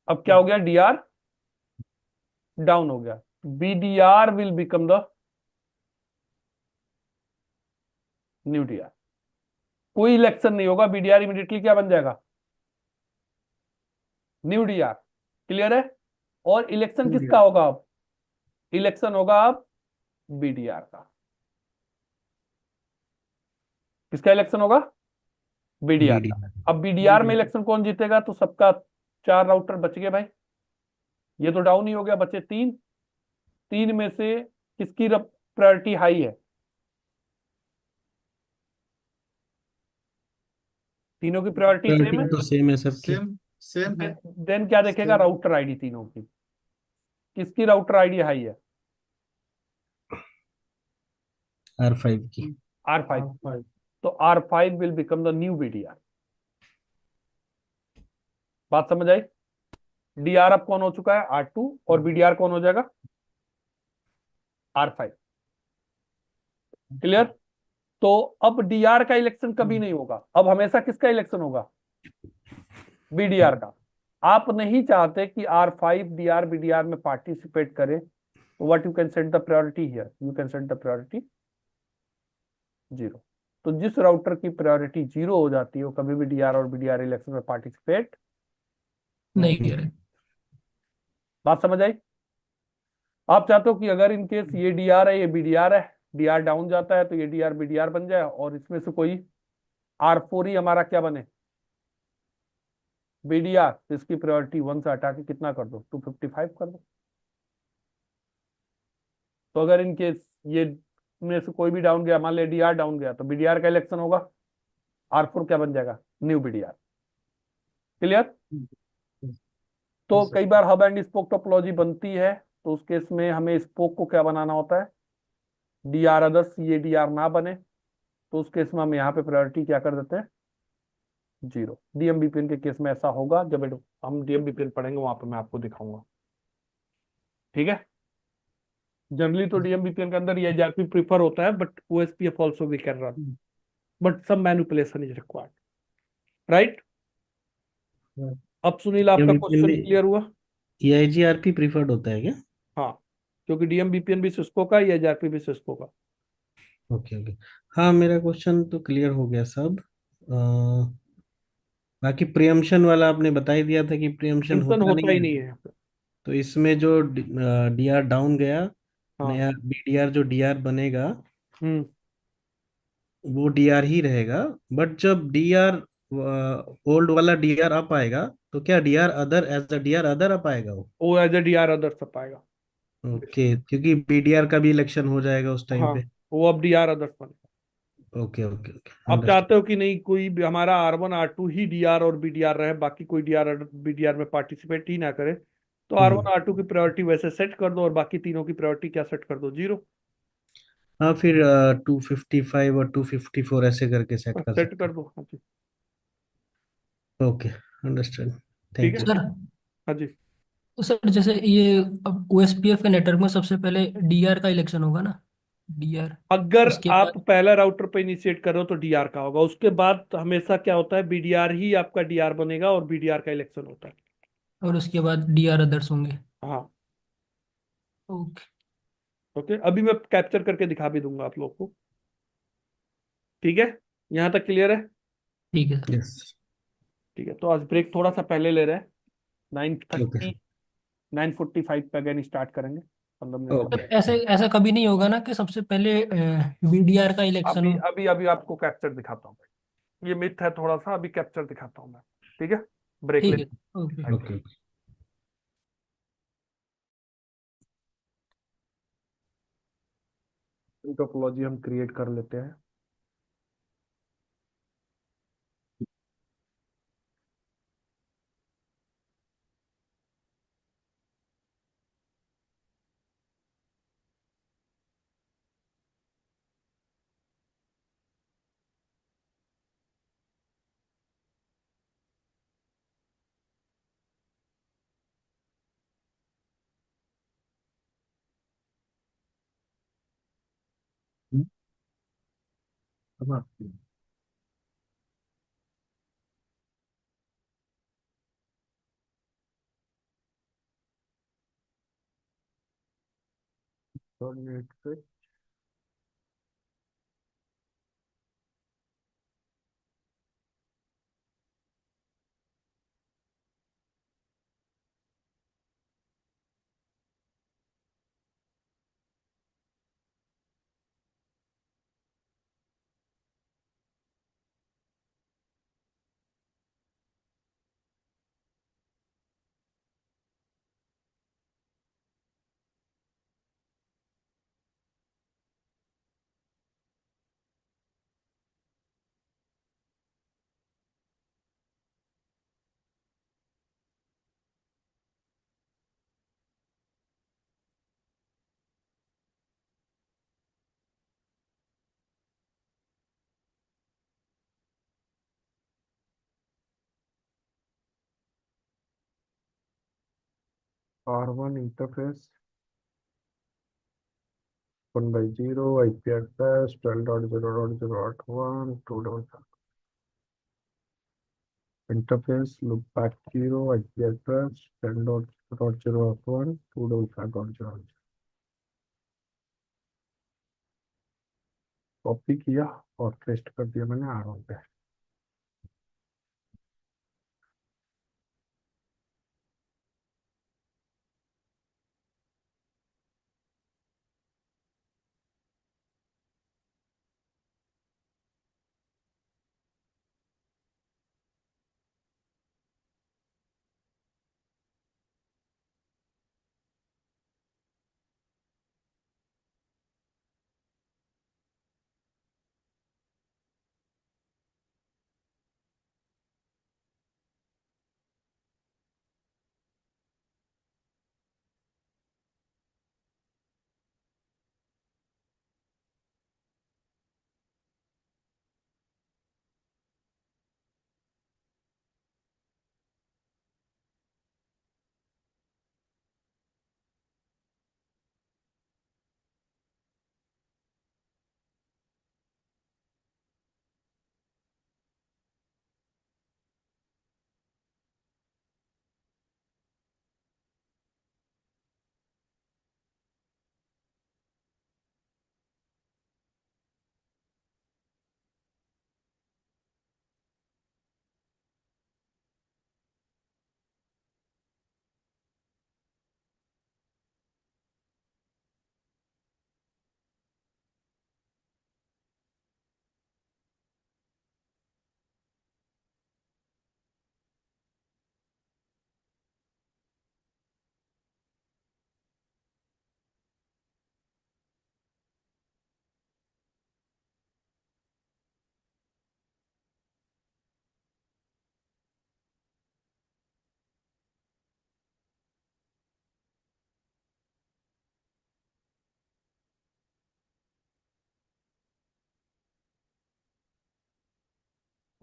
अब क्या हो गया, DR डाउन हो गया, BDR will become the new DR। कोई इलेक्शन नहीं होगा, BDR इमीडिएटली क्या बन जाएगा, न्यू DR। क्लियर है। और इलेक्शन किसका होगा, अब इलेक्शन होगा अब BDR का। किसका इलेक्शन होगा, BDR का। अब BDR में इलेक्शन कौन जीतेगा, तो सबका 4 राउटर बच गए भाई, ये तो डाउन ही हो गया, बचे 3। 3 में से किसकी प्रायोरिटी हाई है, तीनों की प्रायोरिटी सेम है, तो सेम है सबकी। सेम है। देन क्या देखेगा, Same. राउटर आईडी तीनों की, किसकी राउटर आईडी हाई है, R5 की। R5। तो R5 will become the new BDR। बात समझ आई। DR अब कौन हो चुका है, R2, और BDR कौन हो जाएगा, R5। क्लियर। तो अब DR का इलेक्शन कभी नहीं होगा, अब हमेशा किसका इलेक्शन होगा, BDR का। आप नहीं चाहते कि R5 DR BDR में पार्टिसिपेट करे, तो what you can set the priority here, you can set the priority 0। तो जिस राउटर की प्रायोरिटी 0 हो जाती है, वो कभी भी DR और BDR इलेक्शन में पार्टिसिपेट नहीं करें। बात समझ आई। आप चाहते हो कि अगर इन केस ये DR है, ये BDR है, DR डाउन जाता है तो ये DR BDR बन जाए, और इसमें से कोई R4 ही हमारा क्या बने, BDR, तो इसकी प्रायोरिटी 1 से हटा के कितना कर दो, 255 कर दो। तो अगर इन केस ये में से कोई भी डाउन गया, मान लिया DR डाउन गया, तो BDR का इलेक्शन होगा, R4 क्या बन जाएगा, न्यू BDR। क्लियर। तो कई बार हब एंड स्पोक टोपोलॉजी बनती है, तो उस केस में हमें स्पोक को क्या बनाना होता है, DR अदर्स, ये DR ना बने, तो उस केस में हम यहाँ पे प्रायोरिटी क्या कर देते हैं, 0। DMBPN के केस में ऐसा होगा, जब हम DMBPN पढ़ेंगे वहां पे मैं आपको दिखाऊंगा। ठीक है। जनरली तो DMBPN के अंदर ये EIGRP प्रीफर होता है, but OSPF also we can run, but some manipulation is required, right. अब सुनील आपका क्वेश्चन क्लियर हुआ। EIGRP प्रीफर्ड होता है क्या? हाँ, क्योंकि DMBPN भी सिस्को का, EIGRP भी सिस्को का। Okay okay. हाँ, मेरा क्वेश्चन तो क्लियर हो गया सब। बाकी प्रियम्पशन वाला आपने बता ही दिया था कि प्रियम्पशन टेंशन होता होता नहीं ही है। नहीं है। तो इसमें जो DR डाउन गया, हाँ। नया BDR जो DR बनेगा हम्म। वो DR ही रहेगा। बट जब DR ओल्ड वाला DR अप आएगा, तो क्या DR other as a DR other up आएगा वो एज ए DR अदर सब पाएगा। ओके, क्योंकि BDR का भी इलेक्शन हो जाएगा उस टाइम हाँ, पे। वो अब DR अदर्स बनेगा। ओके ओके ओके, आप चाहते अंडरस्टूड। हो कि नहीं, कोई भी हमारा R1 R2 ही DR और BDR रहे, बाकी कोई DR BDR में पार्टिसिपेट ही ना करे, तो R1 R2 की प्रायोरिटी वैसे सेट कर दो, और बाकी तीनों की प्रायोरिटी क्या सेट कर दो, 0। हाँ, फिर 255 और 254 ऐसे करके सेट कर सेट सकते कर दो, हाँ जी। हैं। Okay, understood. ठीक थैंक है। यू। सर हाँ जी। तो सर जैसे ये अब ओएसपीएफ के नेटवर्क में सबसे पहले डीआर का इलेक्शन होगा ना, डीआर। अगर उसके आप बाद पहला राउटर पे इनिशिएट कर रहे हो तो डीआर का होगा, उसके बाद हमेशा क्या होता है, बीडीआर ही आपका डीआर बनेगा और बीडीआर का इलेक्शन होता है। और उसके बाद डीआर अदर्स होंगे। हाँ। ओके। ओके, अभी मैं कैप्चर करके दिखा भी दूंगा आप लोग को। ठीक है, यहाँ तक क्लियर है? ठीक है सर। यस। ठीक है, तो आज ब्रेक थोड़ा सा पहले ले रहे हैं। Nine okay thirty sir. 9:45 पे अगेन स्टार्ट करेंगे, 15 मिनट ओके। सर बाद। ऐसे ऐसा कभी नहीं होगा ना कि सबसे पहले बीडीआर का इलेक्शन अभी हो? अभी अभी आपको कैप्चर दिखाता हूँ भाई, ये मिथ है थोड़ा सा, अभी कैप्चर दिखाता हूँ मैं। ठीक है, ब्रेक ठीक है। लेते ओके। हैं। ओके। टोपोलॉजी हम क्रिएट कर लेते हैं। कोऑर्डिनेट पे R1 interface 1/0 IP address 12.0.0.1 2 interface loop back 0 IP address 10.0.0.1 255.0। Copy किया और पेस्ट कर दिया मैंने R1 पे।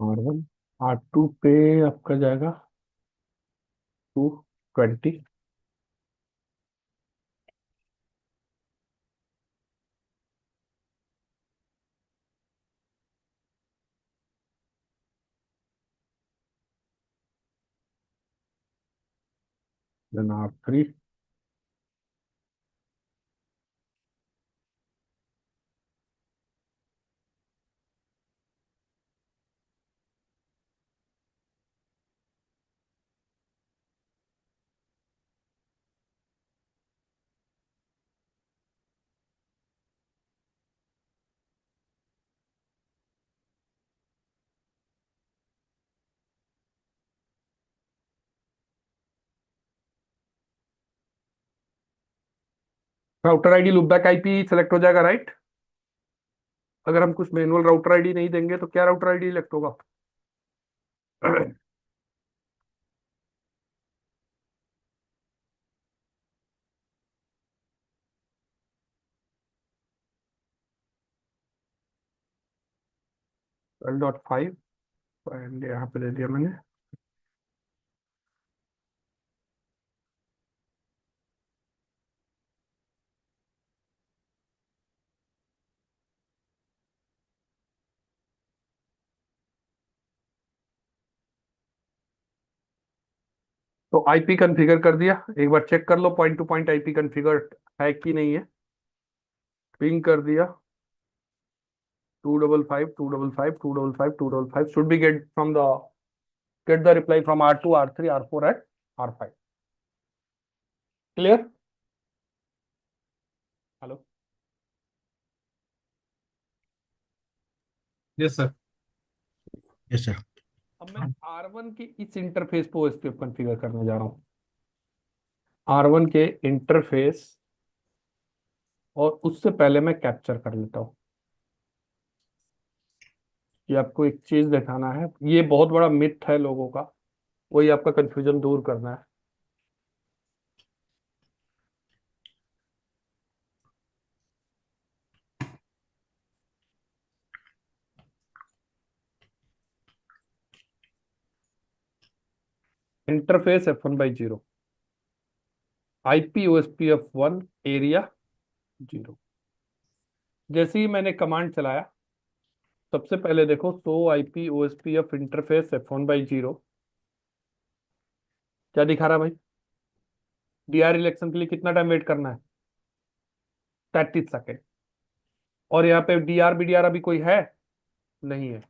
R1 R2 पे आपका जाएगा 2 20. Then R3. Router ID loopback IP select हो जाएगा, राइट? अगर हम कुछ मैनुअल राउटर आईडी नहीं देंगे तो क्या राउटर आईडी सिलेक्ट होगा? .5 एंड यहाँ पे दे दिया मैंने। तो आईपी कॉन्फ़िगर कर दिया, एक बार चेक कर लो point to point IP configure है कि नहीं है। पिंग कर दिया 255 255 255 255 should be get the reply from R2 R3 R4 and R5. Clear? Hello, Yes, sir. Yes sir. अब मैं R1 के इस इंटरफेस पे OSPF कॉन्फ़िगर करने जा रहा हूँ। R1 के इंटरफेस, और उससे पहले मैं कैप्चर कर लेता हूँ। ये आपको एक चीज दिखाना है, ये बहुत बड़ा मिथ है लोगों का, वही आपका कंफ्यूजन दूर करना है। Interface F1/0, IP OSPF1 area 0। जैसे ही मैंने कमांड चलाया, सबसे पहले देखो सो IP OSPF इंटरफेस F1/0 क्या दिखा रहा है भाई? डीआर इलेक्शन के लिए कितना टाइम वेट करना है? 33 सेकेंड। और यहाँ पे डीआर बीडीआर अभी कोई है नहीं है।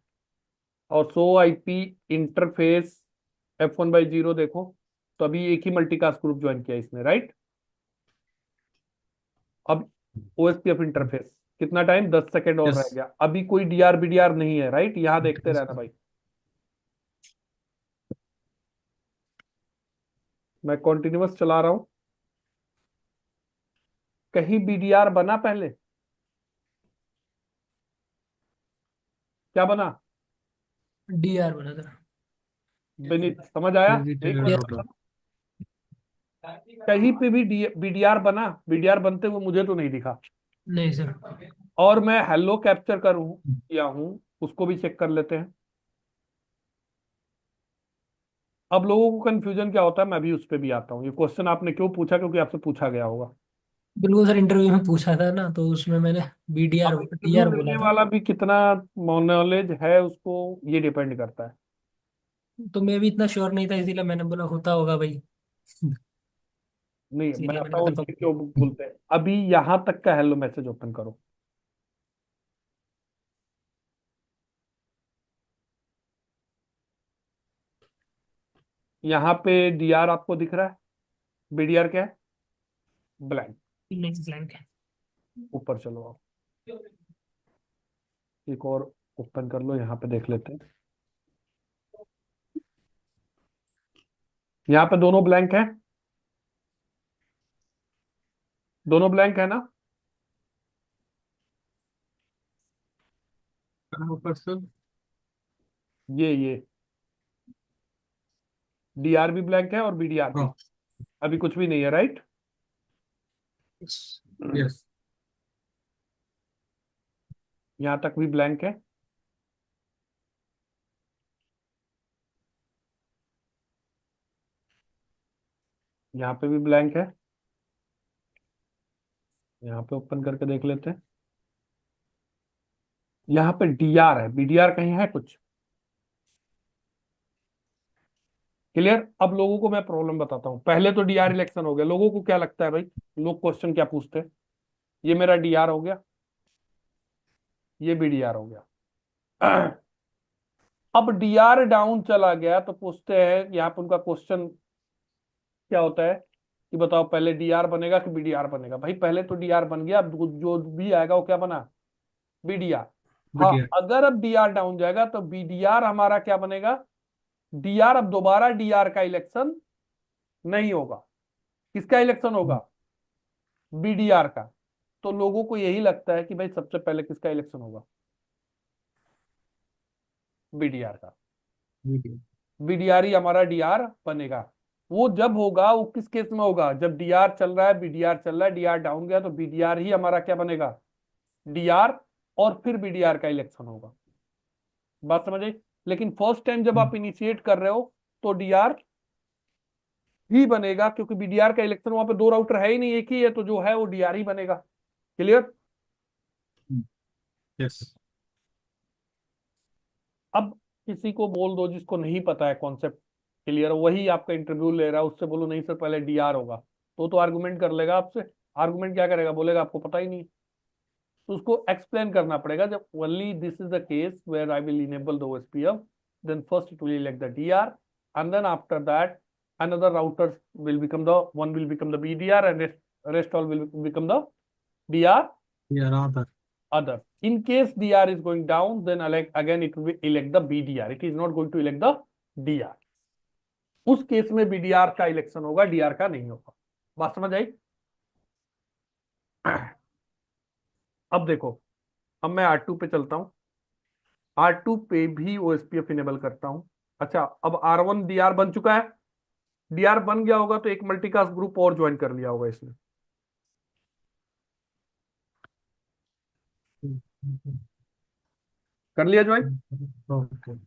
और सो IP इंटरफेस F1/0 देखो, तो अभी एक ही मल्टीकास्ट ग्रुप ज्वाइन किया इसने, राइट? अब OSPF इंटरफेस कितना टाइम? 10 सेकेंड और रह Yes. गया, अभी कोई डीआर बीडीआर नहीं है, राइट? यहां देखते रहना भाई। मैं कॉन्टिन्यूअस चला रहा हूं, कहीं बीडीआर बना पहले? क्या बना? डीआर बना था। विनीत समझ आया? एक Digital बार Yes. router. बताना, कहीं पे भी बीडीआर बना? बीडीआर बनते हुए मुझे तो नहीं दिखा। नहीं सर। और मैं हेलो कैप्चर करूं किया हूं, उसको भी चेक कर लेते हैं। अब लोगों को कंफ्यूजन क्या होता है, मैं भी उस पर भी आता हूँ। ये क्वेश्चन आपने क्यों पूछा? क्योंकि आपसे पूछा गया होगा। बिल्कुल सर, इंटरव्यू में पूछा था ना, तो उसमें मैंने बीडीआर अब इंटरव्यू डीआर बोला देने था। वाला भी कितना नॉलेज है उसको, ये डिपेंड करता है। तो मैं भी इतना श्योर नहीं था, इसीलिए मैंने बोला होता होगा भाई। नहीं, मैं इसीलिए मैंने बताऊं कंफर्म। ये क्यों बोलते हैं। अभी यहां तक का हेलो मैसेज ओपन करो, यहाँ पे डीआर आपको दिख रहा है? बीडीआर क्या है? ब्लैंक। नहीं, ब्लैंक है। ऊपर चलो आप, एक और ओपन कर लो, यहाँ पे देख लेते हैं। यहाँ पे दोनों ब्लैंक है, दोनों ब्लैंक है ना? ऊपर सर। ये डीआर भी ब्लैंक है और बीडीआर भी, Oh, अभी कुछ भी नहीं है, राइट? yes. यहाँ तक भी ब्लैंक है। यहाँ पे भी ब्लैंक है, यहाँ पे ओपन करके देख लेते हैं। यहाँ पे डीआर है, बीडीआर कहीं है कुछ? क्लियर? अब लोगों को मैं प्रॉब्लम बताता हूँ। पहले तो डीआर इलेक्शन हो गया, लोगों को क्या लगता है भाई, लोग क्वेश्चन क्या पूछते हैं, ये मेरा डीआर हो गया, ये बीडीआर हो गया। अब डीआर डाउन चला गया तो पूछते हैं, यहाँ पे उनका क्वेश्चन क्या होता है कि बताओ पहले डीआर बनेगा कि बीडीआर बनेगा। भाई पहले तो डीआर बन गया, अब जो भी आएगा वो क्या बना, बीडीआर। हाँ, BTR. अगर अब डीआर डाउन जाएगा तो बीडीआर हमारा क्या बनेगा, डीआर। अब दोबारा डीआर का इलेक्शन नहीं होगा, किसका इलेक्शन होगा, बीडीआर का। तो लोगों को यही लगता है कि भाई सबसे पहले किसका इलेक्शन होगा, बीडीआर का। BTR. बीडीआर ही हमारा डीआर बनेगा। वो जब होगा, वो किस केस में होगा, जब डीआर चल रहा है, बीडीआर चल रहा है, डीआर डाउन गया तो बीडीआर ही हमारा क्या बनेगा, डीआर। और फिर बीडीआर का इलेक्शन होगा। बात समझ आई? लेकिन फर्स्ट टाइम जब आप इनिशिएट कर रहे हो तो डीआर ही बनेगा, क्योंकि बीडीआर का इलेक्शन, वहां पे दो राउटर है ही नहीं, एक ही है, तो जो है वो डीआर ही बनेगा। क्लियर? Yes. अब किसी को बोल दो जिसको नहीं पता है कॉन्सेप्ट, क्लियर, वही आपका इंटरव्यू ले रहा है, उससे बोलो नहीं सर पहले डीआर होगा, तो आर्गुमेंट कर लेगा आपसे। आर्गुमेंट क्या करेगा, बोलेगा आपको पता ही नहीं। तो उसको एक्सप्लेन करना पड़ेगा, जब only this is the case where I will enable the OSPF, then first it will elect the DR, and then after that another router will become the one will become the BDR, and rest all will become the DR Yeah, rather. other. In case DR is going down, then again it will elect the BDR. It is not going to elect the DR. उस case में BDR का election होगा, D R का नहीं होगा। बात समझ आई? अब देखो, अब मैं R2 पे चलता हूं, R2 पे भी ओएसपीएफ इनेबल करता हूं। अच्छा, अब R1 डीआर बन चुका है, डीआर बन गया होगा तो एक मल्टीकास्ट ग्रुप और ज्वाइन कर लिया होगा इसने। कर लिया ज्वाइन? Okay.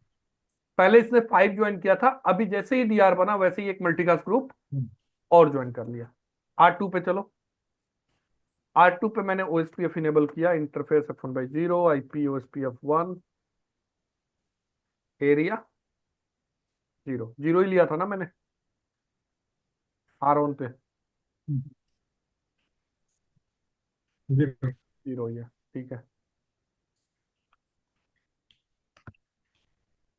पहले इसने 5 ज्वाइन किया था, अभी जैसे ही डीआर बना वैसे ही एक मल्टीकास्ट ग्रुप और ज्वाइन कर लिया। R2 पे चलो, R2 पे मैंने ओएसपीएफ इनेबल किया, interface F1/0, IP OSPF1, area 0 0 ही लिया था ना मैंने R1 पे, Zero. 0 ही है, ठीक है।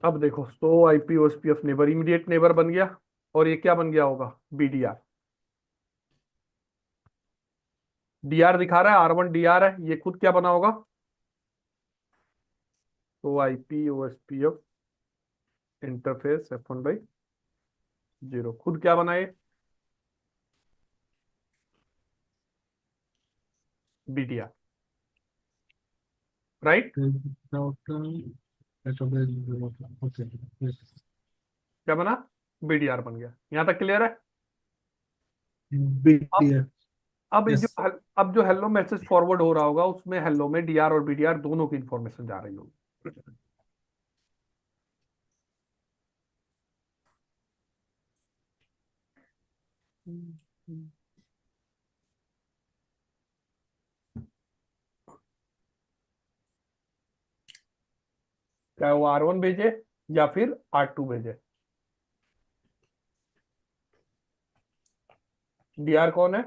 अब देखो, सो IP OSPF neighbour, immediate neighbour बन गया, और ये क्या बन गया होगा, बीडीआर। डीआर दिखा रहा है, R1 डीआर है, ये खुद क्या बना होगा, तो IP OSPF इंटरफेस F1/0 खुद क्या बनाए, BDR, right? Router. Database. Okay. Yes. क्या बना, बीडीआर बन गया। यहां तक क्लियर है? अब BTR. अब ये Yes. जो अब जो हेलो मैसेज फॉरवर्ड हो रहा होगा, उसमें हेलो में डीआर और बीडीआर दोनों की इंफॉर्मेशन जा रही होगी। चाहे वो R1 भेजे या फिर R2 भेजे। डीआर कौन है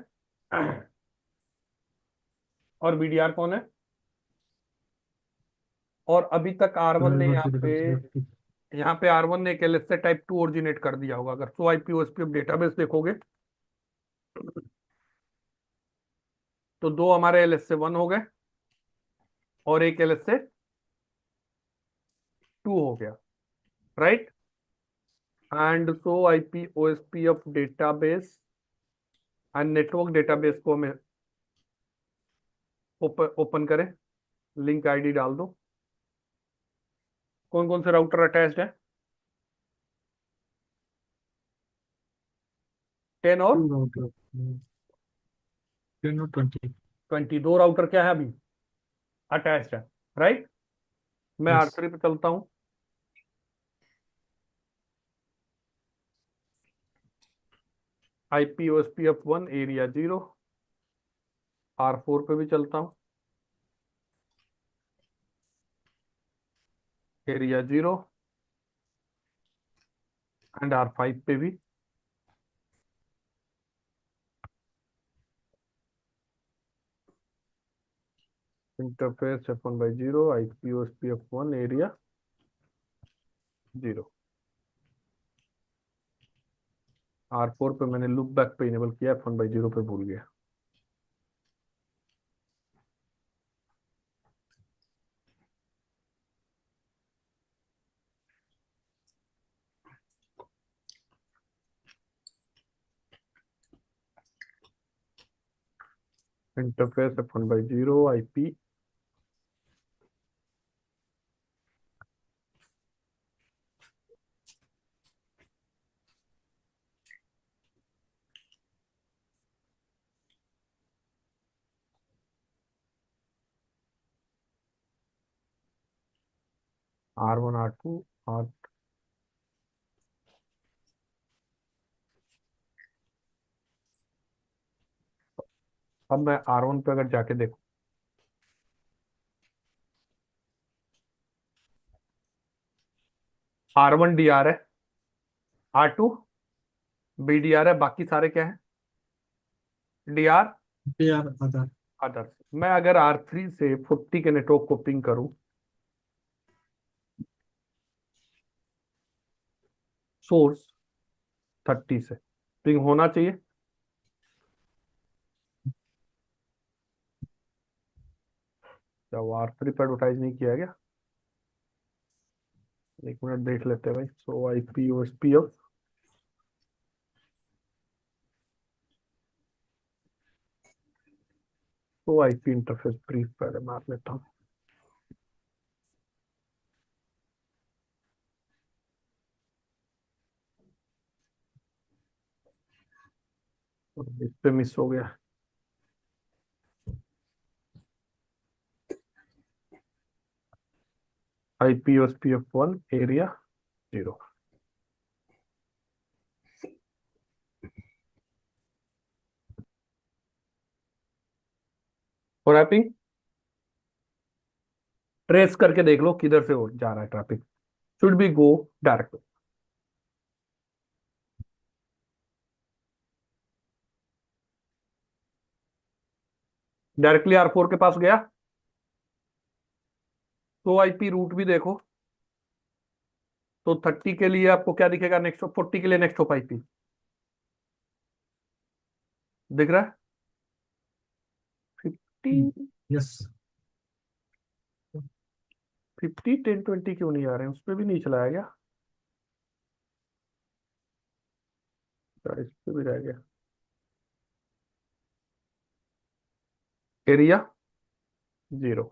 और बीडीआर कौन है? और अभी तक R1 ने यहाँ पे R1 ने एक LSA टाइप 2 ओरिजिनेट कर दिया होगा। अगर सो IP OSPF डेटाबेस देखोगे तो दो हमारे LSA 1 हो गए और एक LSA 2 हो गया, right? And so IP OSPF database and network database को हमें ओपन करें, लिंक आईडी डाल दो। कौन कौन से राउटर अटैच्ड है, 10 और Two router. 10 or 20. 20, दो राउटर क्या है अभी अटैच्ड है, राइट? मैं Yes. R3 पे चलता हूं, IP OSPF1 एरिया 0, R4 पे भी चलता हूँ, एरिया 0 एंड R5 पे भी interface F1/0, IP OSPF1 area 0। R4 पे मैंने लुक बैक पे इनेबल किया, F1/0 पे भूल गया। Interface F1/0, IP R1 R2 R। अब मैं R1 पे अगर जाके देखूं, R1 DR है, R2 BDR है, बाकी सारे क्या है? DR PR other. अदर्स। मैं अगर R3 से 40 के नेटवर्क को पिंग करूं, सोर्स 30 से पिंग होना चाहिए। क्या वो R3 पे एडवर्टाइज नहीं किया गया? एक मिनट देख लेते हैं भाई। सो IP OSPF तो IP इंटरफेस ब्रीफ पहले मार लेता हूँ। इस पे मिस हो गया। IP OSPF1 area 0। और रैपिंग ट्रेस करके देख लो किधर से हो जा रहा है traffic. Should be go direct. Directly R4 के पास गया तो IP रूट भी देखो, तो 30 के लिए आपको क्या दिखेगा? नेक्स्ट ऑफ 40 के लिए नेक्स्ट ऑफ IP दिख रहा है 50 Yes. 50 10 20 क्यों नहीं आ रहे हैं? उस पर भी नहीं चलाया गया क्या? इस पे भी रह गया। एरिया 0।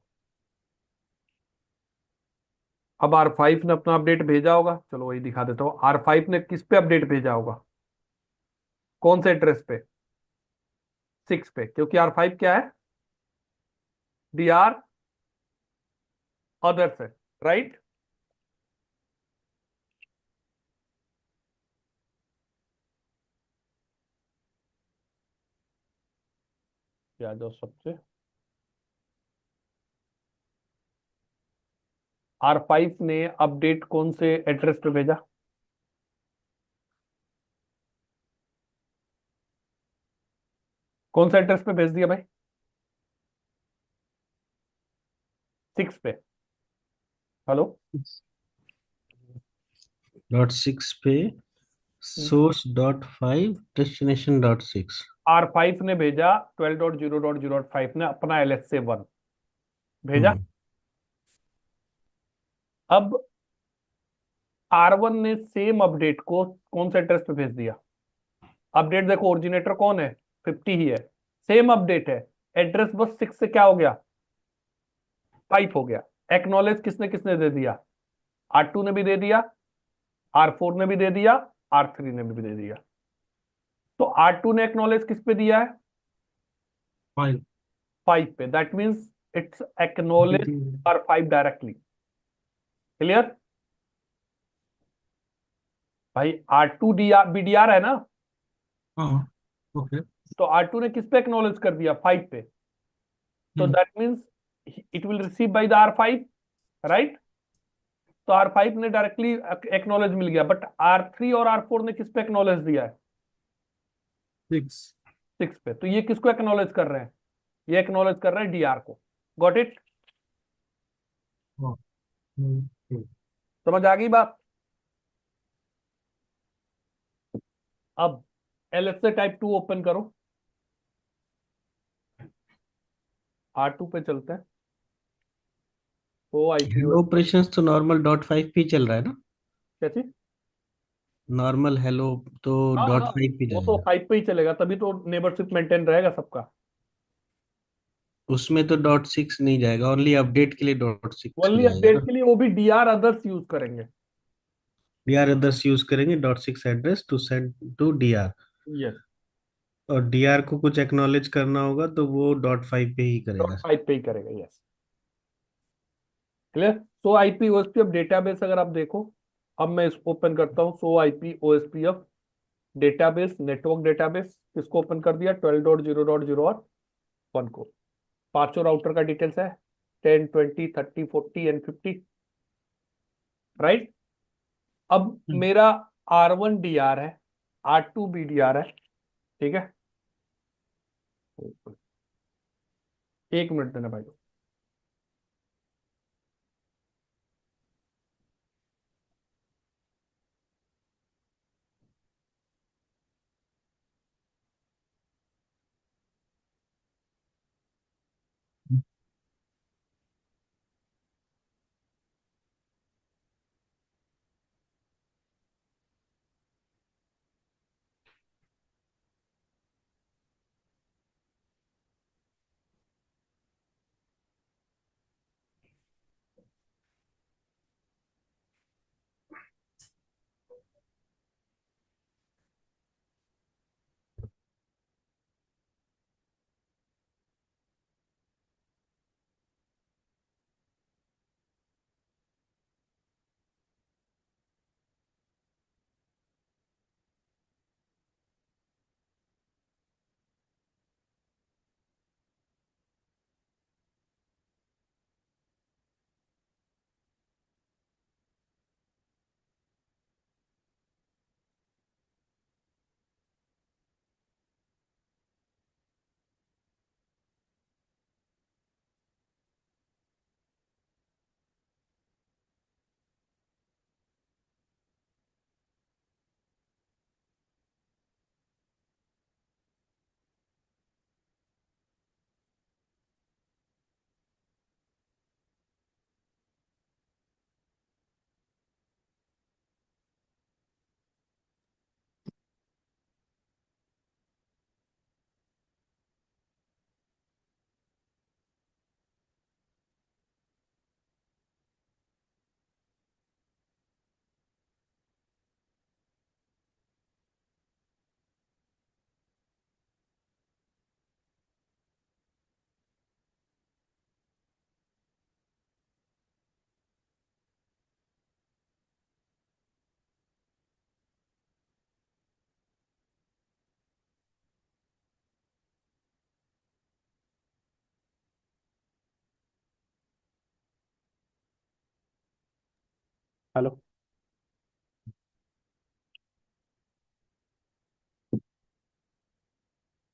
अब R5 ने अपना अपडेट भेजा होगा, चलो वही दिखा देता हूँ। R5 ने किस पे अपडेट भेजा होगा? कौन से एड्रेस पे? 6 पे, क्योंकि R5 क्या है? DR अदर्स है, राइट? क्या जो सबसे R5 ने अपडेट कौन से एड्रेस पे भेजा? कौन सा एड्रेस पे भेज दिया भाई? 6 पे। हेलो? .6 पे source .5 destination .6। R5 ने भेजा 12.0.0.5 ने अपना LSA1 भेजा। अब R1 ने सेम अपडेट को कौन से एड्रेस पे भेज दिया? अपडेट देखो, ओरिजिनेटर कौन है? 50 ही है, सेम अपडेट है, एड्रेस बस 6 से क्या हो गया? 5 हो गया। एक्नॉलेज किसने किसने दे दिया? R2 ने भी दे दिया, R4 ने भी दे दिया, R3 ने भी दे दिया। तो R2 ने एक्नॉलेज किस पे दिया है? 5. 5 पे। That means it's acknowledge R5 directly. Clear भाई? R2 BDR है ना? हाँ. Okay. तो R2 ने किस पे एक्नॉलेज कर दिया, 5 पे, तो that means it will receive by the R5, right. तो R5 ने डायरेक्टली एक्नॉलेज मिल गया, बट R3 और R4 ने किस पे एक्नॉलेज दिया है, 6. 6 पे। तो ये किसको एक्नॉलेज कर रहे हैं, ये एक्नॉलेज कर रहे हैं DR को। Got it, Oh. Okay. समझ आ गई बात। अब LSA टाइप 2 ओपन करो, R2 पे चलते हैं। ओ आईपी हेलो ऑपरेशंस तो नॉर्मल डॉट फाइव पे चल रहा है ना? क्या चीज, नॉर्मल हेलो तो हाँ डॉट हाँ, फाइव पे वो तो जाएगा। 5 पे ही चलेगा, तभी तो नेबरशिप मेंटेन रहेगा सबका। उसमें तो डॉट सिक्स नहीं जाएगा, ओनली अपडेट के लिए डॉट सिक्स ओनली जाएगा अपडेट ना? के लिए वो भी DR अदर्स यूज करेंगे। डी आर अदर्स यूज करेंगे dot six address to send to D R. Yes, और डी आर को कुछ एक्नॉलेज करना होगा तो वो डॉट फाइव पे ही डॉट करेगा। 5 पे ही करेगा, यस। क्लियर। सो आईपी ओएसपीएफ डेटाबेस अगर आप देखो, अब मैं इसको ओपन करता हूँ, सो IP OSPF database, network database, किसको ओपन कर दिया, 12.0.0 और 1 को। पांचों राउटर का डिटेल्स है, 10, 20, 30, 40 एंड 50, राइट। अब मेरा R1 DR है, R2 BDR है, ठीक है। 1 मिनट देना भाई। हेलो,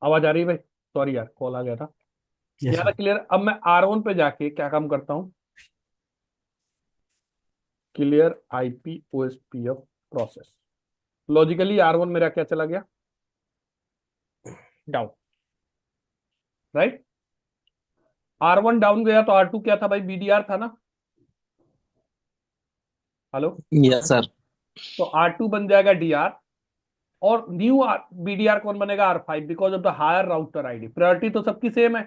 आवाज आ रही है भाई, सॉरी यार कॉल आ गया था। यस यार सर। क्लियर। अब मैं R1 पे जाके क्या काम करता हूँ, clear IP OSPF process. Logically R1 मेरा क्या चला गया, डाउन, राइट। R1 डाउन गया तो R2 क्या था भाई, BDR था ना। हेलो। Yes sir. तो R2 बन जाएगा DR, और न्यू BDR कौन बनेगा, R5, because of the higher router ID. Priority तो सबकी सेम है,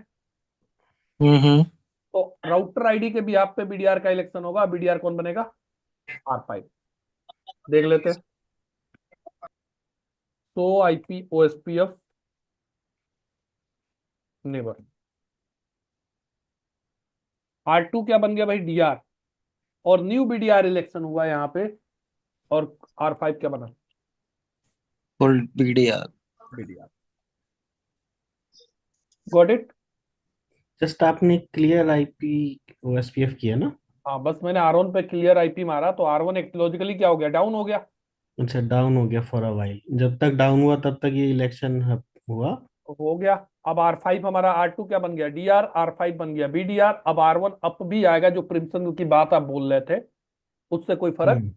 हम्म। तो राउटर आईडी के भी आप पे BDR का इलेक्शन होगा, BDR कौन बनेगा, R5। देख लेते हैं। तो आईपी ओएसपीएफ नेबर, R2 क्या बन गया भाई, DR, और न्यू BDR इलेक्शन हुआ यहाँ पे, और R5 क्या बना, full BDR। BDR। Got it? Just आपने क्लियर आईपी ओएसपीएफ किया ना? हाँ, बस मैंने R1 पे क्लियर आईपी मारा तो R1 एक लॉजिकली क्या हो गया, डाउन हो गया। अच्छा, डाउन हो गया फॉर अ वाइल, जब तक डाउन हुआ तब तक ये इलेक्शन हुआ। तो हो गया। अब R5 हमारा, R2 क्या बन गया, DR, R5 बन गया BDR। अब R1 अप भी आएगा, जो प्रिम्सन की बात आप बोल रहे थे, उससे कोई फर्क। हम्म।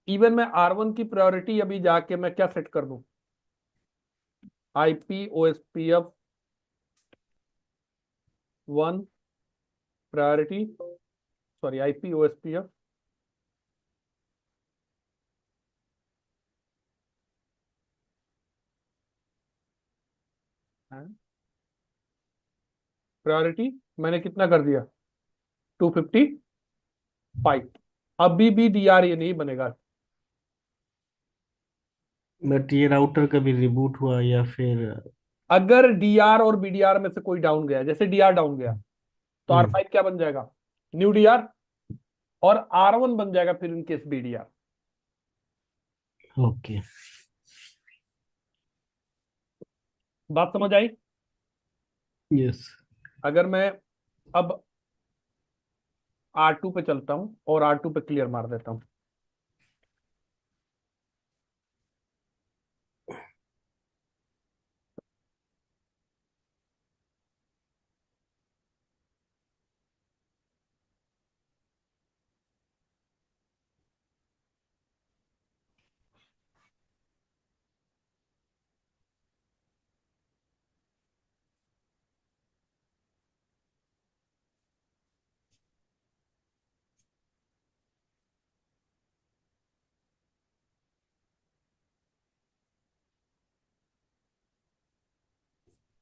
इवन मैं R1 की प्रायोरिटी अभी जाके मैं क्या सेट कर दूं, IP OSPF 1 priority, sorry IP OSPF priority मैंने कितना कर दिया, 255। अभी भी DR ये नहीं बनेगा। बट ये राउटर कभी रिबूट हुआ या फिर? अगर DR और BDR में से कोई डाउन गया, जैसे DR डाउन गया, तो हम्म। R5 क्या बन जाएगा, न्यू DR, और R1 बन जाएगा फिर इनकेस BDR। ओके। बात समझ आई? यस। अगर मैं अब R2 पे चलता हूं और R2 पे क्लियर मार देता हूं,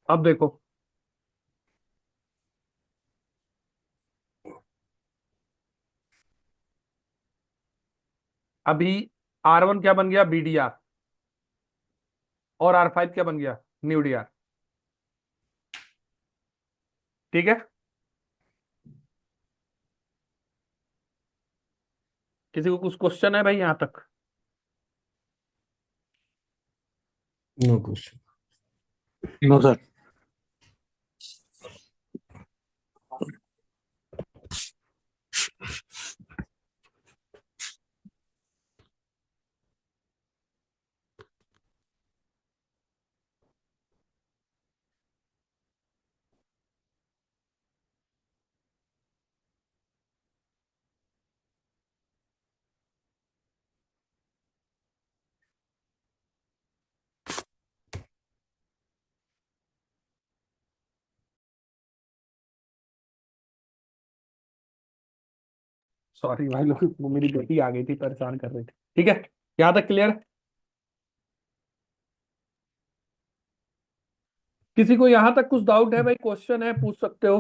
अब देखो, अभी R1 क्या बन गया, BDR, और R5 क्या बन गया, न्यू DR। ठीक है, किसी को कुछ क्वेश्चन है भाई यहां तक? No question. No sir. Sorry भाई लोग, वो मेरी बेटी आ गई थी, परेशान कर रही थी। ठीक है, यहां तक क्लियर? किसी को यहां तक कुछ डाउट है भाई, क्वेश्चन है पूछ सकते हो।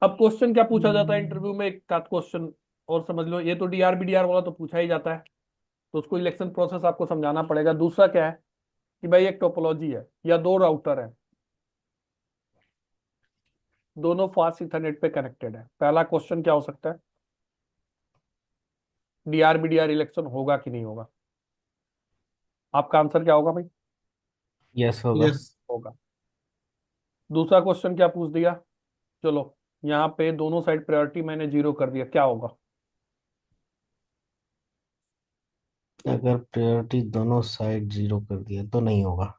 अब क्वेश्चन क्या पूछा जाता है इंटरव्यू में, एक आध क्वेश्चन और समझ लो। ये तो DRBDR वाला तो पूछा ही जाता है, तो उसको इलेक्शन प्रोसेस आपको समझाना पड़ेगा। दूसरा क्या है कि भाई एक टोपोलॉजी है या दो राउटर है, दोनों फास्ट इथरनेट पे कनेक्टेड है। पहला क्वेश्चन क्या हो सकता है, DRBDR इलेक्शन होगा कि नहीं होगा? आपका आंसर क्या होगा भाई? यस होगा। Yes. होगा। दूसरा क्वेश्चन क्या पूछ दिया, चलो यहाँ पे दोनों साइड प्रायोरिटी मैंने 0 कर दिया, क्या होगा? अगर प्रायोरिटी दोनों साइड 0 कर दिया तो नहीं होगा।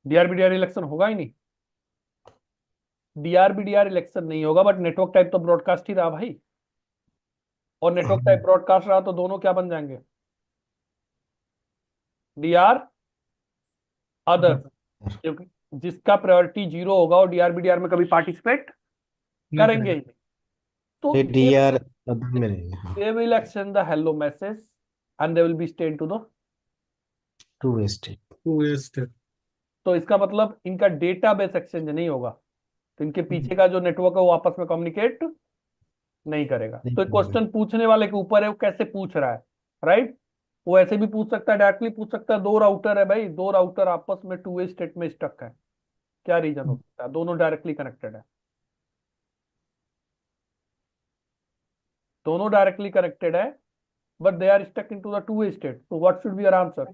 DRBDR इलेक्शन होगा ही नहीं। DRBDR इलेक्शन नहीं होगा, बट नेटवर्क टाइप तो ब्रॉडकास्ट ही रहा भाई, और नेटवर्क टाइप ब्रॉडकास्ट रहा तो दोनों क्या बन जाएंगे, DR अदर, क्योंकि जिसका प्रायोरिटी 0 होगा और DRBDR में कभी पार्टिसिपेट नहीं करेंगे करेगा। ही नहीं। तो ये डीआर अदर में रहेंगे, हाँ। they will send the hello message and they will be stay to the, two way state. Two ways step. तो इसका मतलब इनका डेटाबेस एक्सचेंज नहीं होगा, तो इनके पीछे का जो नेटवर्क है वो आपस में कम्युनिकेट नहीं करेगा। नहीं तो करेगा। क्वेश्चन पूछने वाले के ऊपर है वो कैसे पूछ रहा है, राइट? वो ऐसे भी पूछ सकता है, डायरेक्टली पूछ सकता है। दो राउटर है भाई, दो राउटर आपस में टू वे स्टेट में स्टक है, क्या रीजन हो सकता है? दोनों डायरेक्टली कनेक्टेड है, दोनों डायरेक्टली कनेक्टेड है, but they are stuck into the two-way state. So what should be your answer?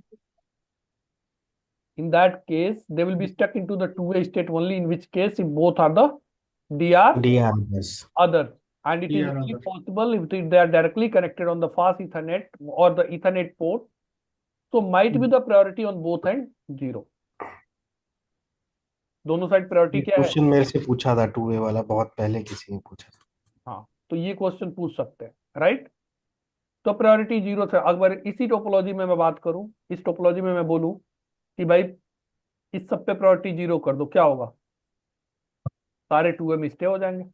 In that case, they will be stuck into the two-way state only, in which case if both are the DR DRS. other, and it is DR only other. possible if they are directly connected on the fast Ethernet or the Ethernet port. So might be the priority on both end 0. दोनों side priority ये क्या है? Question मेरे से पूछा था 2A वाला, बहुत पहले किसी ने पूछा था। हाँ, तो ये क्वेश्चन पूछ सकते हैं, राइट? तो प्रायोरिटी 0 से अगर इसी टोपोलॉजी में मैं बात करूं, इस टोपोलॉजी में मैं बोलूं कि भाई इस सब पे प्रायोरिटी 0 कर दो, क्या होगा? सारे 2A में स्टे हो जाएंगे।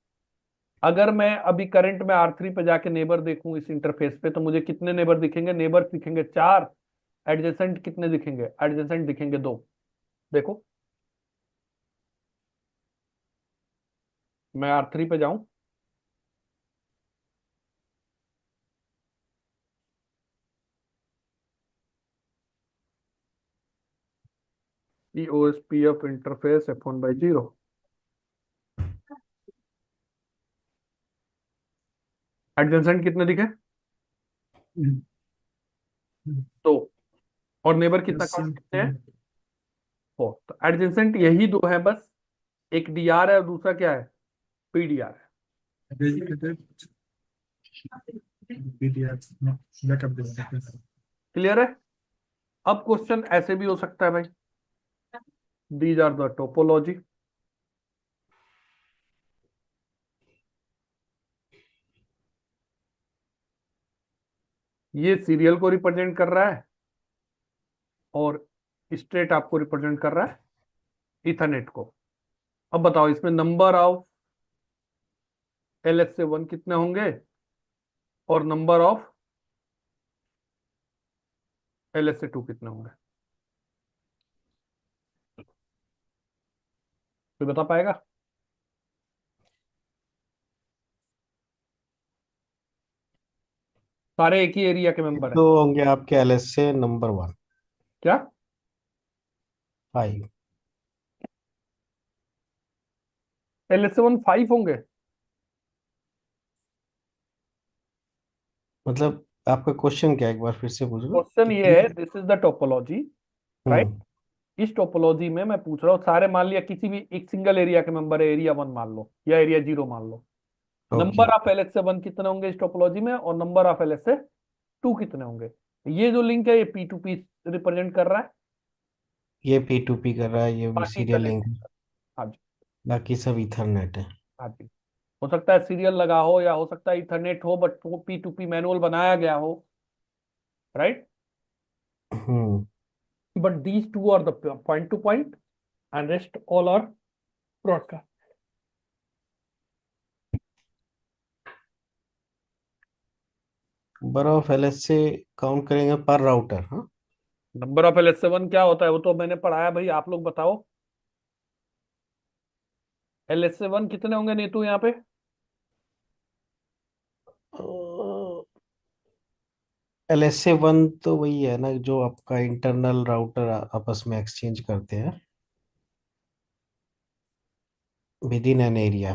अगर मैं अभी करंट में R3 पे जाके नेबर देखूं इस इंटरफेस पे, तो मुझे कितने नेबर दिखेंगे? नेबर दिखेंगे 4, एडजेसेंट कितने दिखेंगे? एडजेसेंट दिखेंगे 2। देखो मैं R3 पे जाऊं, OSPF इंटरफेस F1/0, एडजेसेंट कितने दिखे? 2, और नेबर कितना काउंट कितने हैं? 4। तो एडजेसेंट यही 2 है बस, एक DR है और दूसरा क्या है? PDR है। BDR, no, backup device. Clear है? अब क्वेश्चन ऐसे भी हो सकता है भाई, दीज आर द टोपोलॉजी। ये सीरियल को रिप्रेजेंट कर रहा है और स्ट्रेट आपको रिप्रेजेंट कर रहा है इथरनेट को। अब बताओ इसमें नंबर ऑफ LSA1 कितने होंगे और नंबर ऑफ LSA2 कितने होंगे? कोई बता पाएगा? सारे एक ही एरिया के मेंबर तो हैं। होंगे आपके LSA नंबर 1 क्या? 5। LSA1 5 होंगे? मतलब आपका क्वेश्चन क्या है, एक बार फिर से पूछ लो। क्वेश्चन ये है, this is the topology, right? Hmm, इस टोपोलॉजी में मैं पूछ रहा हूँ, सारे मान लिया किसी भी एक सिंगल एरिया के मेंबर है, एरिया 1 मान लो या एरिया 0 मान लो। ओके। नंबर ऑफ LSA1 कितने होंगे इस टोपोलॉजी में और नंबर ऑफ LSA2 कितने होंगे? ये जो लिंक है ये P2P रिप्रेजेंट कर रहा है, ये P2P कर रहा है, ये भी बाकी सीरियल कनेक्ट। लिंक, हाँ जी, बाकी सब इथरनेट है। हाँ जी। हो सकता है सीरियल लगा हो या हो सकता है इथरनेट हो, बट वो P2P मैनुअल बनाया गया हो, right? Hmm. But these two are the point to point and rest all are broadcast. Number of LSA count करेंगे पर राउटर। हाँ, नंबर ऑफ LSA1 क्या होता है वो तो मैंने पढ़ाया भाई, आप लोग बताओ। LSA1 कितने होंगे नीतू यहाँ पे? LSA1 तो वही है ना जो आपका इंटरनल राउटर आपस में एक्सचेंज करते हैं विद इन एन एरिया,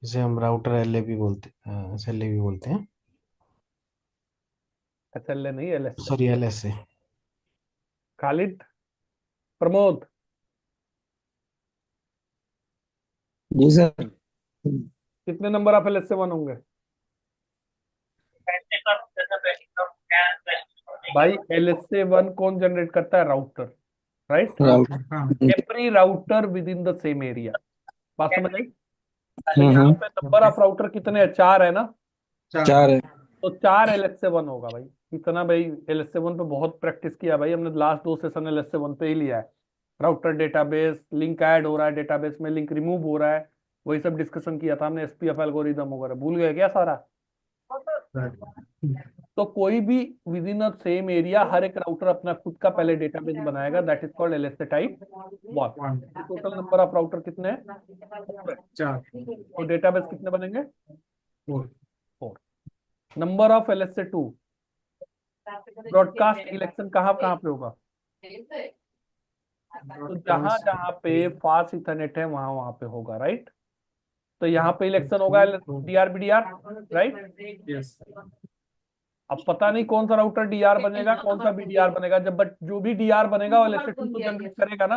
जिसे हम राउटर SLA भी बोलते हैं। SLA नहीं, LSA। Sorry, LSA। Khalid, Pramod, जी सर। कितने नंबर ऑफ LSA1 होंगे भाई? LSA1 कौन जनरेट करता है? Router, right? राउट। हाँ, every router within the same area. बात समझ आई? तो यहाँ पे नंबर ऑफ राउटर कितने हैं? 4 है ना? 4 है। तो 4 LSA1 होगा भाई। इतना भाई LSA1 पे बहुत प्रैक्टिस किया भाई हमने, लास्ट 2 सेशन LSA1 पे ही लिया है। राउटर डेटाबेस, लिंक ऐड हो रहा है डेटाबेस में, लिंक रिमूव हो रहा है, वही सब डिस्कशन किया था हमने। SPF एल्गोरिदम वगैरह भूल गए क्या सारा? तो कोई भी within a same area हर एक राउटर अपना खुद का पहले डेटाबेस बनाएगा, that is called LSA type 1। Total number of router कितने हैं? 4, तो डेटाबेस कितने बनेंगे? 4. 4। Number of LSA2, broadcast election कहाँ कहाँ पे होगा? तो जहां जहां पे फास्ट इथरनेट है वहां वहां पे होगा, राइट? तो यहाँ पे इलेक्शन होगा DRBDR, राइट? Yes. अब पता नहीं कौन सा राउटर डीआर बनेगा, कौन सा बीडीआर बनेगा, जब बट जो भी डीआर बनेगा वो LSA2 तो जनरेट करेगा ना।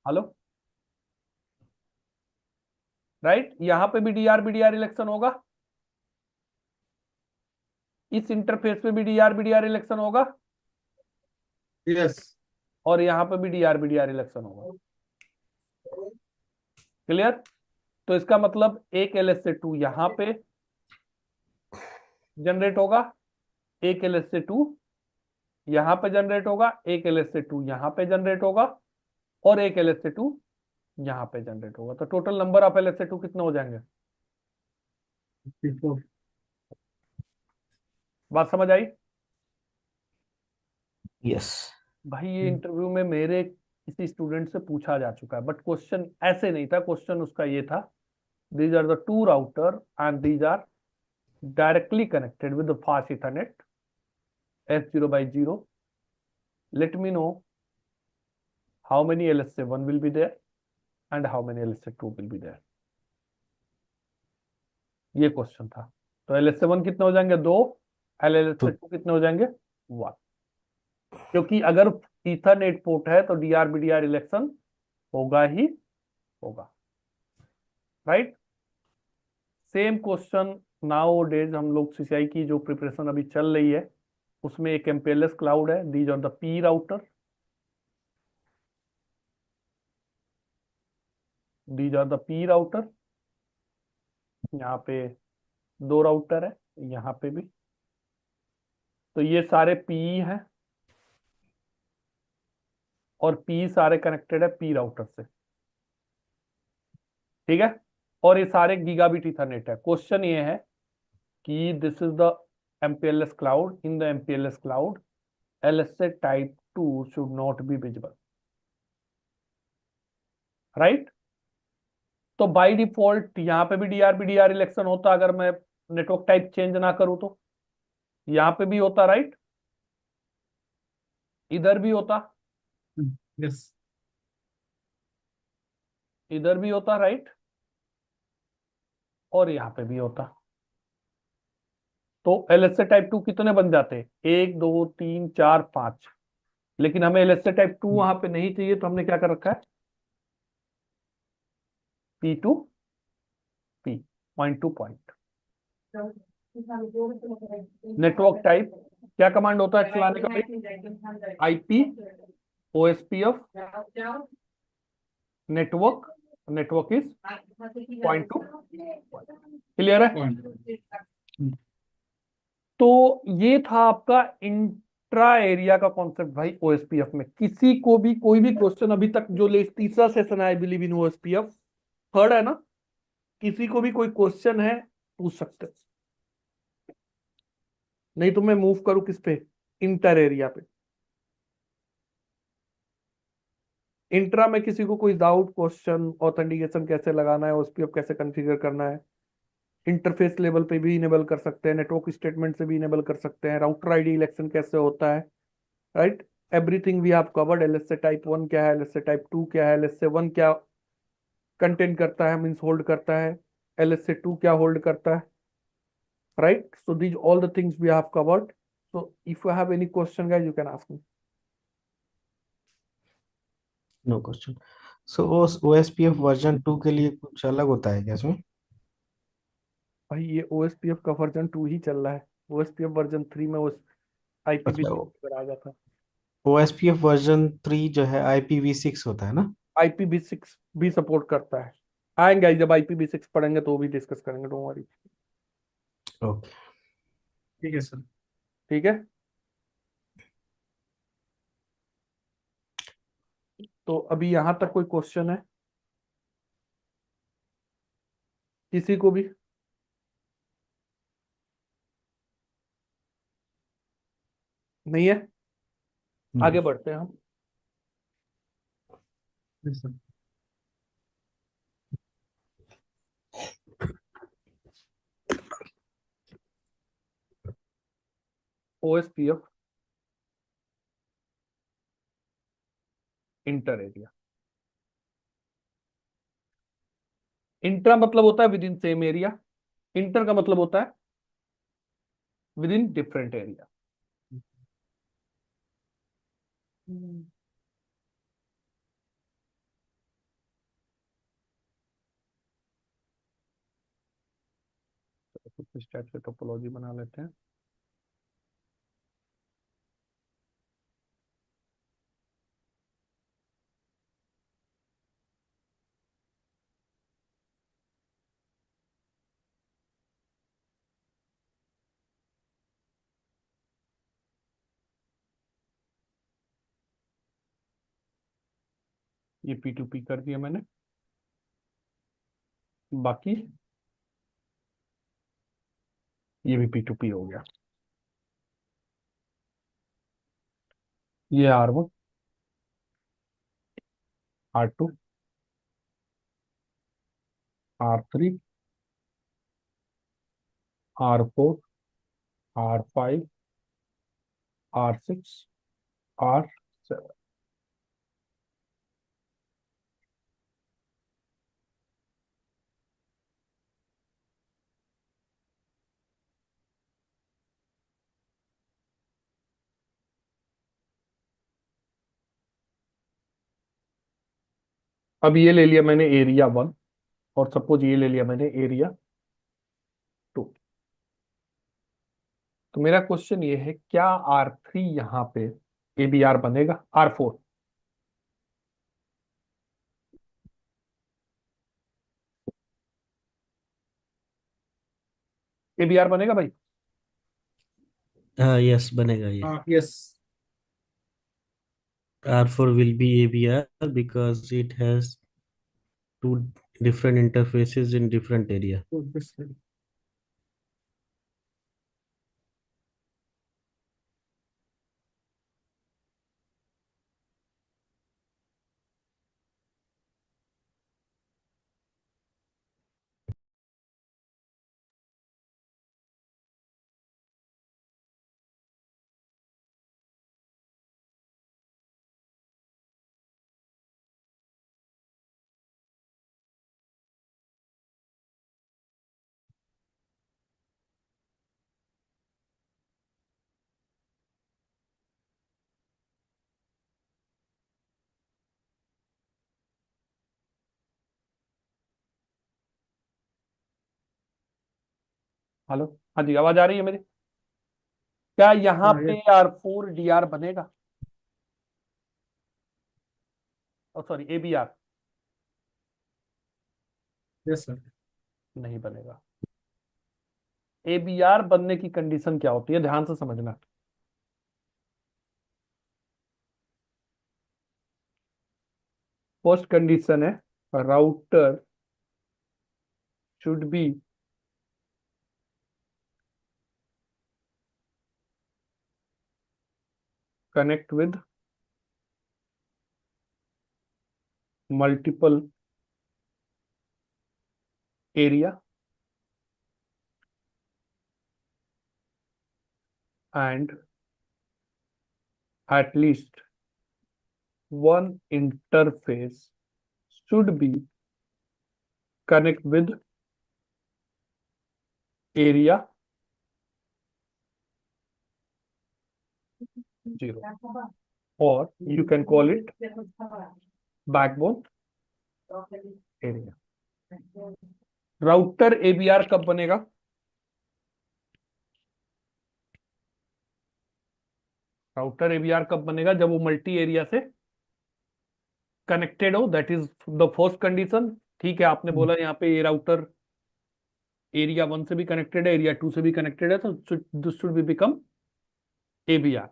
हेलो, राइट, यहाँ पे भी डीआर बीडीआर इलेक्शन होगा, इस इंटरफेस पे भी डीआर बीडीआर इलेक्शन होगा, Yes. और यहाँ पे भी डीआर बीडीआर इलेक्शन होगा। क्लियर? तो इसका मतलब एक LSA2 यहाँ पे जनरेट होगा, एक LSA2 यहाँ पे जनरेट होगा, एक LSA2 यहाँ पे जनरेट होगा, और एक LSA2 यहाँ पे जनरेट होगा। तो टोटल नंबर ऑफ LSA2 कितने हो जाएंगे? Before. बात समझ आई? यस। भाई ये इंटरव्यू में मेरे किसी स्टूडेंट से पूछा जा चुका है, बट क्वेश्चन ऐसे नहीं था, क्वेश्चन उसका ये था, these are the two router and these are directly connected with the fast Ethernet F0/0. Let me know how many LSA1 will be there and how many LSA2 will be there. ये question था। तो LSA1 कितने हो जाएंगे? 2। LSA2 कितने हो जाएंगे? 1। क्योंकि अगर ईथरनेट पोर्ट है तो डीआर बीडीआर इलेक्शन होगा ही होगा, right. Same question now days हम लोग सीसीआई की जो प्रिपरेशन अभी चल रही है उसमें एक MPLS क्लाउड है, these are the P router, these are the P router, यहाँ पे 2 राउटर है, यहाँ पे भी, तो ये सारे पी हैं और पी सारे कनेक्टेड है पी राउटर से, ठीक है, और ये सारे गीगाबिट ईथरनेट है। क्वेश्चन ये है कि this is the MPLS cloud, in the MPLS cloud LSA type 2 should not be visible, right? तो बाय डिफॉल्ट यहाँ पे भी डीआर बीडीआर इलेक्शन होता अगर मैं नेटवर्क टाइप चेंज ना करूं, तो यहाँ पे भी होता, राइट, इधर भी होता, Yes. इधर भी होता, राइट, और यहाँ पे भी होता। तो LSA टाइप 2 कितने बन जाते? 1 2 3 4 5, लेकिन हमें LSA टाइप 2 वहां पे नहीं चाहिए, तो हमने क्या कर रखा है? P2 P, point to point. Network type क्या कमांड होता है चलाने का भाई? IP OSPF network, network is point two, clear है? तो ये था आपका इंट्रा एरिया का कॉन्सेप्ट भाई OSPF में। किसी को भी कोई भी क्वेश्चन अभी तक जो तीसरा सेशन है I believe in OSPF, third है ना, किसी को भी कोई क्वेश्चन है पूछ सकते हैं, नहीं तो मैं मूव करूं किस पे? इंटर एरिया पे। इंट्रा में किसी को कोई डाउट, क्वेश्चन, ऑथेंटिकेशन कैसे लगाना है, OSPF कैसे कॉन्फ़िगर करना है, इंटरफेस लेवल पे भी इनेबल कर सकते हैं, नेटवर्क स्टेटमेंट से भी इनेबल कर सकते हैं, राउटर आईडी इलेक्शन कैसे होता है, right, everything we have covered. LSA type 1 क्या है, LSA टाइप 2 क्या है, LSA1 क्या कंटेंट करता है, मींस होल्ड करता है, LSA2 क्या होल्ड करता है, right. So these all the things we have covered. So if you have any question guys you can ask me. No question. So OSPF version 2 के लिए कुछ अलग होता है क्या इसमें? भाई ये OSPF का वर्जन 2 ही चल रहा है, OSPF वर्जन 3 में उस अच्छा, IPv6 आ जाता। OSPF वर्जन 3 जो है IPv6 होता है ना? IPv6 भी सपोर्ट करता है, आएंगे जब IPv6 पढ़ेंगे तो वो भी डिस्कस करेंगे, डोंट वरी। ओके, ठीक है सर। ठीक है, तो अभी यहां तक कोई क्वेश्चन है किसी को भी? नहीं है? आगे बढ़ते हैं हम। Yes, sir. OSPF inter area. Intra मतलब होता है with in same area, inter का मतलब होता है विद इन डिफरेंट एरिया। कुछ टाइप से टोपोलॉजी बना लेते हैं। ये P2P कर दिया मैंने। बाकी ये भी P2P हो गया। ये R1, R2, R3, R4, R5, R6, R7। अब ये ले लिया मैंने एरिया 1, और सपोज ये ले लिया मैंने एरिया 2। तो मेरा क्वेश्चन ये है, क्या R3 यहाँ पे ABR बनेगा? R4 ABR बनेगा भाई? हाँ यस बनेगा ये। Yes. R4 will be ABR because it has two different interfaces in different area. So this hello, हाँ जी, आवाज आ रही है मेरी? क्या यहाँ हाँ, पे yes. R4 DR बनेगा? Sorry, ABR Yes, sir. नहीं बनेगा। ABR बनने की कंडीशन क्या होती है, ध्यान से समझना। फर्स्ट कंडीशन है, router should be connect with multiple area and at least one interface should be connect with area 0, or you can call it backbone area। Router ABR कब बनेगा? राउटर ABR कब बनेगा? जब वो मल्टी एरिया से connected हो, that is the first condition. ठीक है, आपने बोला यहाँ पे ये राउटर एरिया 1 से भी कनेक्टेड है, एरिया 2 से भी कनेक्टेड है, तो this should be become ABR,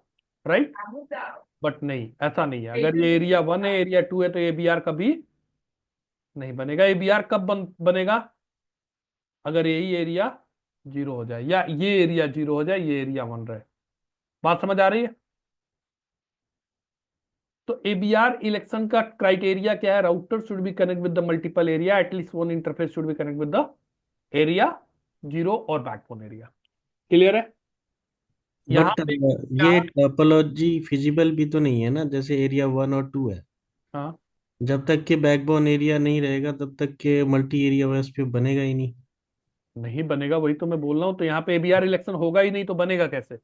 right? But नहीं, ऐसा नहीं है। अगर ये एरिया 1 है, एरिया 2 है, तो ABR कभी नहीं बनेगा। ABR कब बनेगा? अगर यही एरिया 0 हो जाए, या ये एरिया 0 हो जाए, ये एरिया 1 रहे। बात समझ आ रही है? तो ABR इलेक्शन का क्राइटेरिया क्या है? Router should be connect with the multiple area, at least one interface should be connect with the area 0 और बैकबोन एरिया। क्लियर है? यहाँ बट पे ये टोपोलॉजी फिजिबल भी तो नहीं है ना, जैसे एरिया 1 और 2 है। हाँ, जब तक के बैकबोन एरिया नहीं रहेगा तब तक के मल्टी एरिया ओएसपी बनेगा ही नहीं। नहीं बनेगा, वही तो मैं बोल रहा हूँ। तो यहाँ पे एबीआर इलेक्शन होगा ही नहीं तो बनेगा कैसे?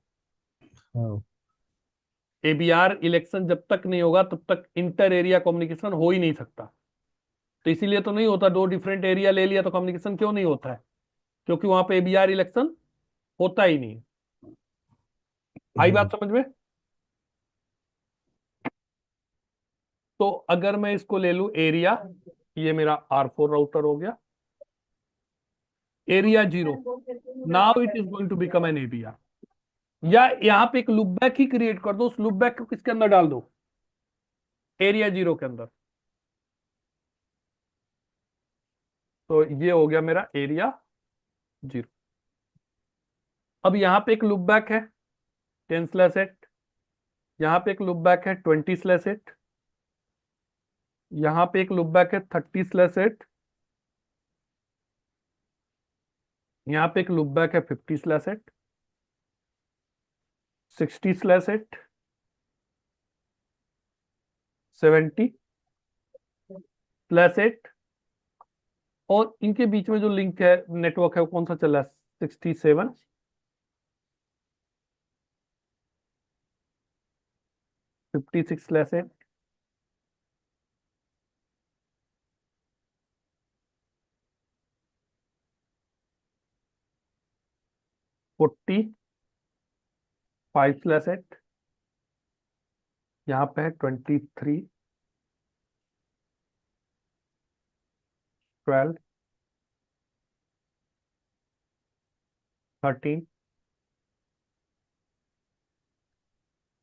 हाँ। एबीआर इलेक्शन जब तक नहीं होगा तब तक इंटर एरिया कम्युनिकेशन हो ही नहीं सकता। तो इसीलिए तो नहीं होता। दो डिफरेंट एरिया ले लिया तो कम्युनिकेशन क्यों नहीं होता है? क्योंकि वहां पे एबीआर इलेक्शन होता ही नहीं है। आई बात समझ में? तो अगर मैं इसको ले लूं एरिया, ये मेरा R4 राउटर हो गया, area 0, now it is going to become an ABR. या यहाँ पे एक लूप बैक ही क्रिएट कर दो, उस लूप बैक को किसके अंदर डाल दो? एरिया 0 के अंदर। तो ये हो गया मेरा एरिया 0। अब यहाँ पे एक लूप बैक है 10/8, यहाँ पे एक लूप बैक है 20/8, यहाँ पे एक लूप बैक है 30/8, यहाँ पे एक लूप बैक है 50/8, 60/8, 70/8, और इनके बीच में जो लिंक है नेटवर्क है वो कौन सा चल रहा है? 67, 56/8, 45/8, यहाँ पे है 23, 12, 13,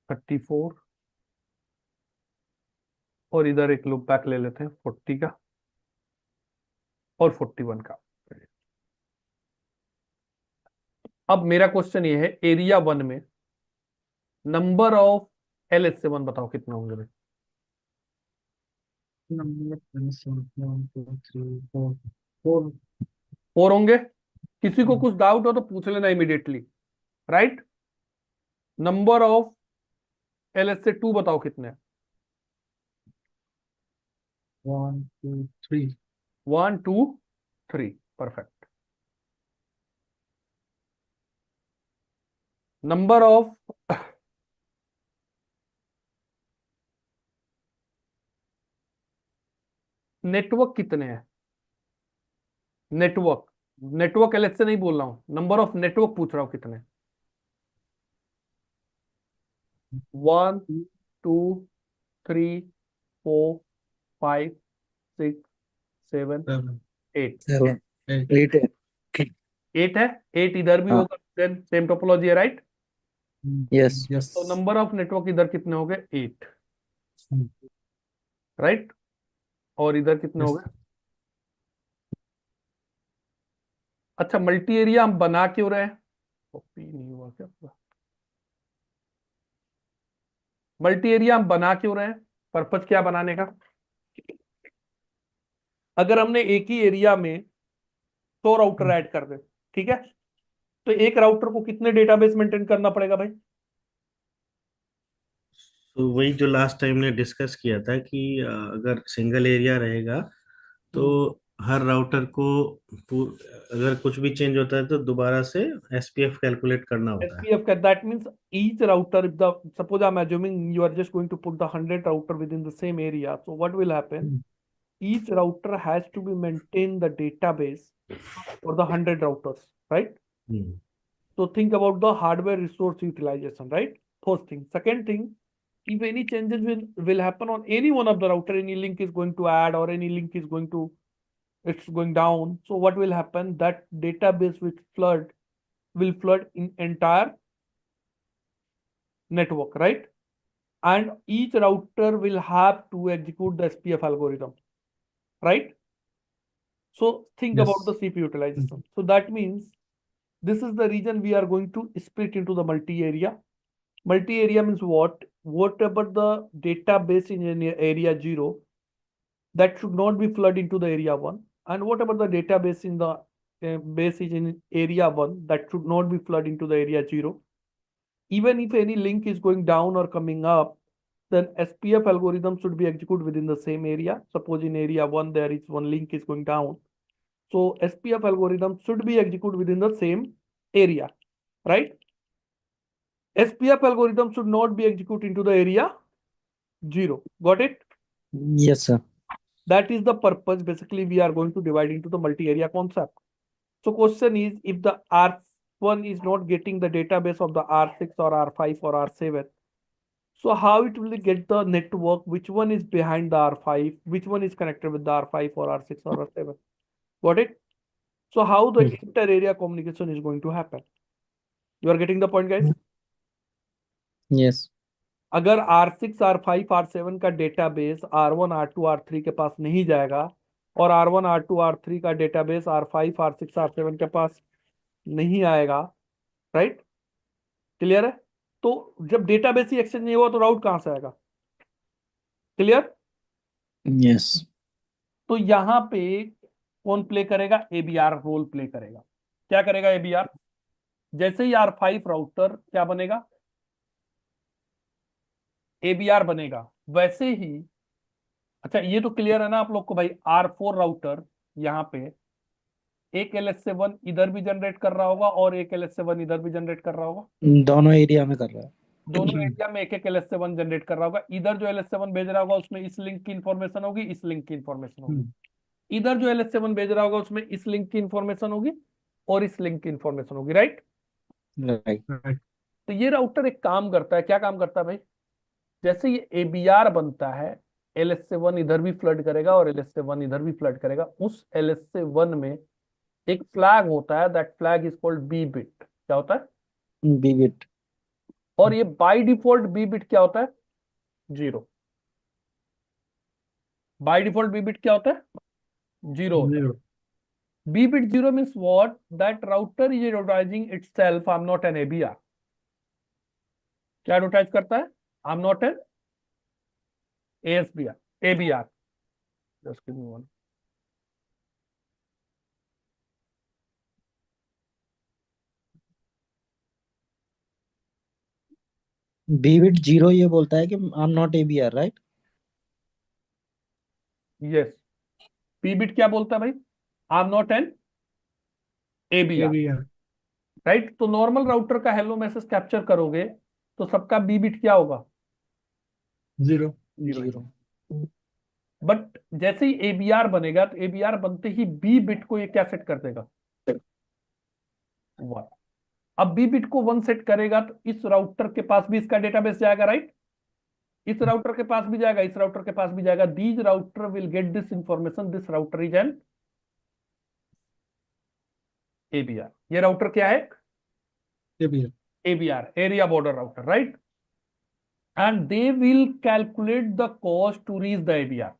34, और इधर एक लूप बैक ले लेते हैं 40 का और 41 का। अब मेरा क्वेश्चन ये है, एरिया 1 में नंबर ऑफ LS7 बताओ कितने होंगे भाई? Number 1, 2, 3, 4, 4. 4 होंगे। किसी को कुछ डाउट हो तो पूछ लेना immediately, right? Number of LS2 बताओ कितने हैं? 1, 2, 3. 1, 2, 3, परफेक्ट। नंबर ऑफ नेटवर्क कितने हैं? नेटवर्क, नेटवर्क LS से नहीं बोल रहा हूं, नंबर ऑफ नेटवर्क पूछ रहा हूं कितने? 1, 2, 3, 4, 5, 6, 7, 7, 8। 7, 8. 8 है। 8 है, 8 इधर भी हाँ। होगा, देन सेम टोपोलॉजी है, राइट? यस। Yes. तो नंबर ऑफ नेटवर्क इधर कितने हो गए? 8, Hmm. राइट? और इधर कितने हो Yes. गए? अच्छा, मल्टी एरिया हम बना क्यों रहे हैं? कॉपी नहीं हुआ क्या पूरा? मल्टी एरिया हम बना क्यों रहे हैं? पर्पज क्या बनाने का? अगर हमने एक ही एरिया में 100 राउटर ऐड कर दे, ठीक है, तो एक राउटर को कितने डेटाबेस मेंटेन करना पड़ेगा भाई? तो वही जो लास्ट टाइम ने डिस्कस किया था कि अगर सिंगल एरिया रहेगा तो हर राउटर को अगर कुछ भी चेंज होता है तो दोबारा से एसपीएफ कैलकुलेट करना होता है। SPF that means each router, if the suppose I'm assuming you are just going to put the 100 router within the same area, so what will happen? Each router has to be maintain the database for the 100 routers, right? Hmm. So think about the hardware resource utilization, right? First thing. Second thing, if any changes will happen on any one of the router, any link is going to add or any link is going to, it's going down. So what will happen? That database will flood in entire network, right? And each router will have to execute the SPF algorithm, right? So think Yes. about the CPU utilization. So that means this is the reason we are going to split into the multi-area. Multi-area means what? Whatever the database in area 0, that should not be flood into the area 1. And whatever the database in the base is in area 1, that should not be flood into the area 0. Even if any link is going down or coming up, then SPF algorithm should be executed within the same area. Suppose in area 1 there is one link is going down, So SPF algorithm should be executed within the same area, right? SPF algorithm should not be executed into the area 0. Got it? Yes, sir. That is the purpose. Basically, we are going to divide into the multi-area concept. So question is, if the R1 is not getting the database of the R6 or R5 or R7, so how it will get the network, which one is behind the R5, which one is connected with the R5 or R6 or R7? Got it? So how the inter-area communication is going to happen? You are getting the point, guys? Yes. अगर R6, R5, R7 का database R1, R2, R3 के पास नहीं जाएगा और R1, R2, R3 का database R5, R6, R7 के पास नहीं आएगा, राइट? क्लियर है? तो जब डेटाबेस ही एक्सचेंज नहीं हुआ तो राउट कहां से आएगा? क्लियर? Yes. तो यहां पे कौन प्ले करेगा? एबीआर रोल प्ले करेगा. क्या करेगा एबीआर? जैसे ही R5 राउटर क्या बनेगा? एबीआर बनेगा. वैसे ही, अच्छा ये तो क्लियर है ना आप लोग को भाई, R4 राउटर यहाँ पे एक LS7 इधर भी जनरेट कर रहा होगा और एक LS7 इधर भी जनरेट कर रहा होगा. दोनों एरिया में कर रहा है. दोनों एरिया में एक एक LS7 जनरेट कर रहा होगा. इधर जो LS7 भेज रहा होगा उसमें इस लिंक की इंफॉर्मेशन होगी, इस लिंक की इंफॉर्मेशन होगी. इधर जो LS7 भेज रहा होगा उसमें इस लिंक की इंफॉर्मेशन होगी और इस लिंक की इंफॉर्मेशन होगी, राइट? राइट. तो ये राउटर एक काम करता है. क्या काम करता है भाई? जैसे ये एबीआर बनता है, LS7 इधर भी फ्लड करेगा और LS7 इधर भी फ्लड करेगा. उस LS7 में एक फ्लैग होता है, that flag is called B bit. क्या होता है? B bit. और ये बाय डिफॉल्ट बी बिट क्या होता है? 0. बाय डिफॉल्ट बी बिट क्या होता है? 0 होता है. B bit 0 means what? That router is advertising itself, I am not an ABR. क्या एडवर्टाइज करता है? I am not an ASBR, ABR. Just give me one. B bit 0 ये बोलता है कि I am not ABR, right? Yes. B bit क्या बोलता है भाई? I am not an ABR, right? तो नॉर्मल राउटर का हेलो मैसेज कैप्चर करोगे तो सबका बी बिट क्या होगा? 0. जीरो. बट जैसे ही एबीआर बनेगा तो एबीआर बनते ही बी बिट को ये क्या सेट कर देगा? 1. अब बी बिट को 1 सेट करेगा तो इस राउटर के पास भी इसका डेटाबेस जाएगा, राइट? इस राउटर के पास भी जाएगा, इस राउटर के पास भी जाएगा. These router will get this information. This router is an ABR. ये राउटर क्या है? ABR, area border router, right? And they will calculate the cost to reach the ABR.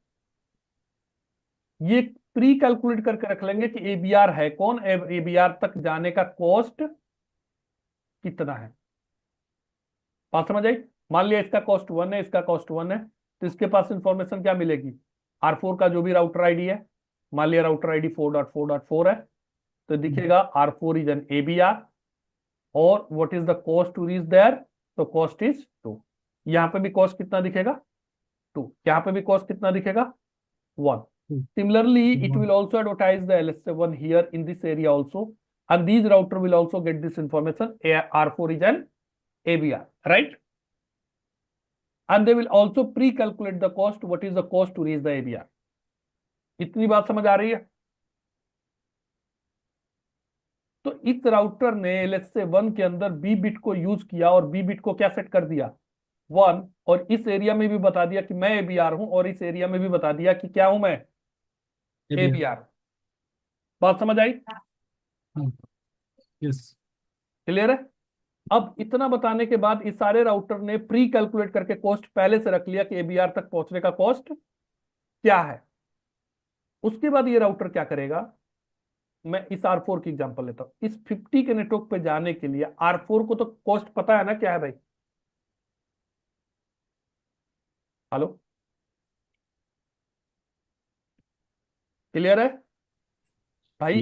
ये प्री कैलकुलेट करके रख लेंगे कि एबीआर है कौन, एबीआर तक जाने का कॉस्ट कितना है. बात समझ आई? मान लिया इसका कॉस्ट 1 है, इसका कॉस्ट 1 है, तो इसके पास इंफॉर्मेशन क्या मिलेगी? R4 का जो भी राउटर आईडी है, मान लिया राउटर आईडी 4.4.4 है, तो दिखेगा R4 इज एन एबीआर. और what is the cost to reach there? तो कॉस्ट इज 2. यहां पे भी कॉस्ट कितना दिखेगा? 2. यहां पे भी कॉस्ट कितना दिखेगा? 1. Similarly, it will also advertise the LS7 here in this area also, and these router will also get this information. R4 is an ABR, right? And they will also pre-calculate the cost. What is the cost to reach the ABR? इतनी बात समझ आ रही है? तो इस router ने LS7 के अंदर बी बिट को यूज किया और बी बिट को क्या सेट कर दिया? 1. और इस एरिया में भी बता दिया कि मैं एबीआर हूं और इस एरिया में भी बता दिया कि क्या हूं मैं? एबीआर. बात समझ आई? यस. क्लियर है? अब इतना बताने के बाद इस सारे राउटर ने प्री कैलकुलेट करके कॉस्ट पहले से रख लिया कि एबीआर तक पहुंचने का कॉस्ट क्या है. उसके बाद ये राउटर क्या करेगा? मैं इस R4 की एग्जांपल लेता हूं. इस 50 के नेटवर्क पे जाने के लिए R4 को तो कॉस्ट पता है ना क्या है भाई? हेलो, क्लियर है भाई?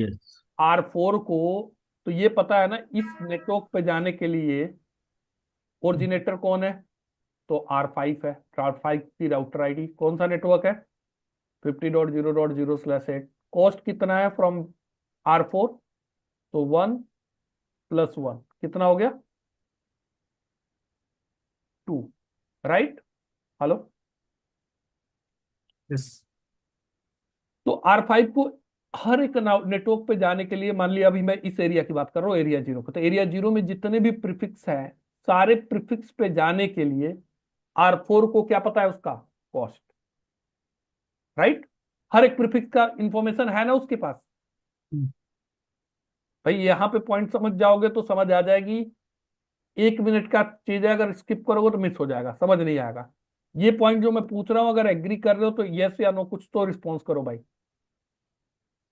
R4 को तो ये पता है ना, इस नेटवर्क पे जाने के लिए ओरिजिनेटर कौन है? तो R5 है. R5 की राउटर आईडी कौन सा नेटवर्क है? 50.0.0/8. कॉस्ट कितना है फ्रॉम R4, तो 1 + 1 कितना हो गया? 2, राइट? हेलो। Yes. तो R5 को हर एक नेटवर्क पे जाने के लिए, मान लिया अभी मैं इस एरिया की बात कर रहा हूँ, एरिया 0 को, तो एरिया 0 में जितने भी प्रीफिक्स हैं, सारे प्रीफिक्स पे जाने के लिए R4 को क्या पता है उसका कॉस्ट, राइट? हर एक प्रीफिक्स का इंफॉर्मेशन है ना उसके पास। हम्म। भाई यहाँ पे पॉइंट समझ जाओगे तो समझ आ जाएगी। 1 मिनट का चीज है, अगर स्किप करोगे तो मिस हो जाएगा, समझ नहीं आएगा। ये पॉइंट जो मैं पूछ रहा हूँ, अगर एग्री कर रहे हो तो यस या नो कुछ तो रिस्पॉन्स करो भाई।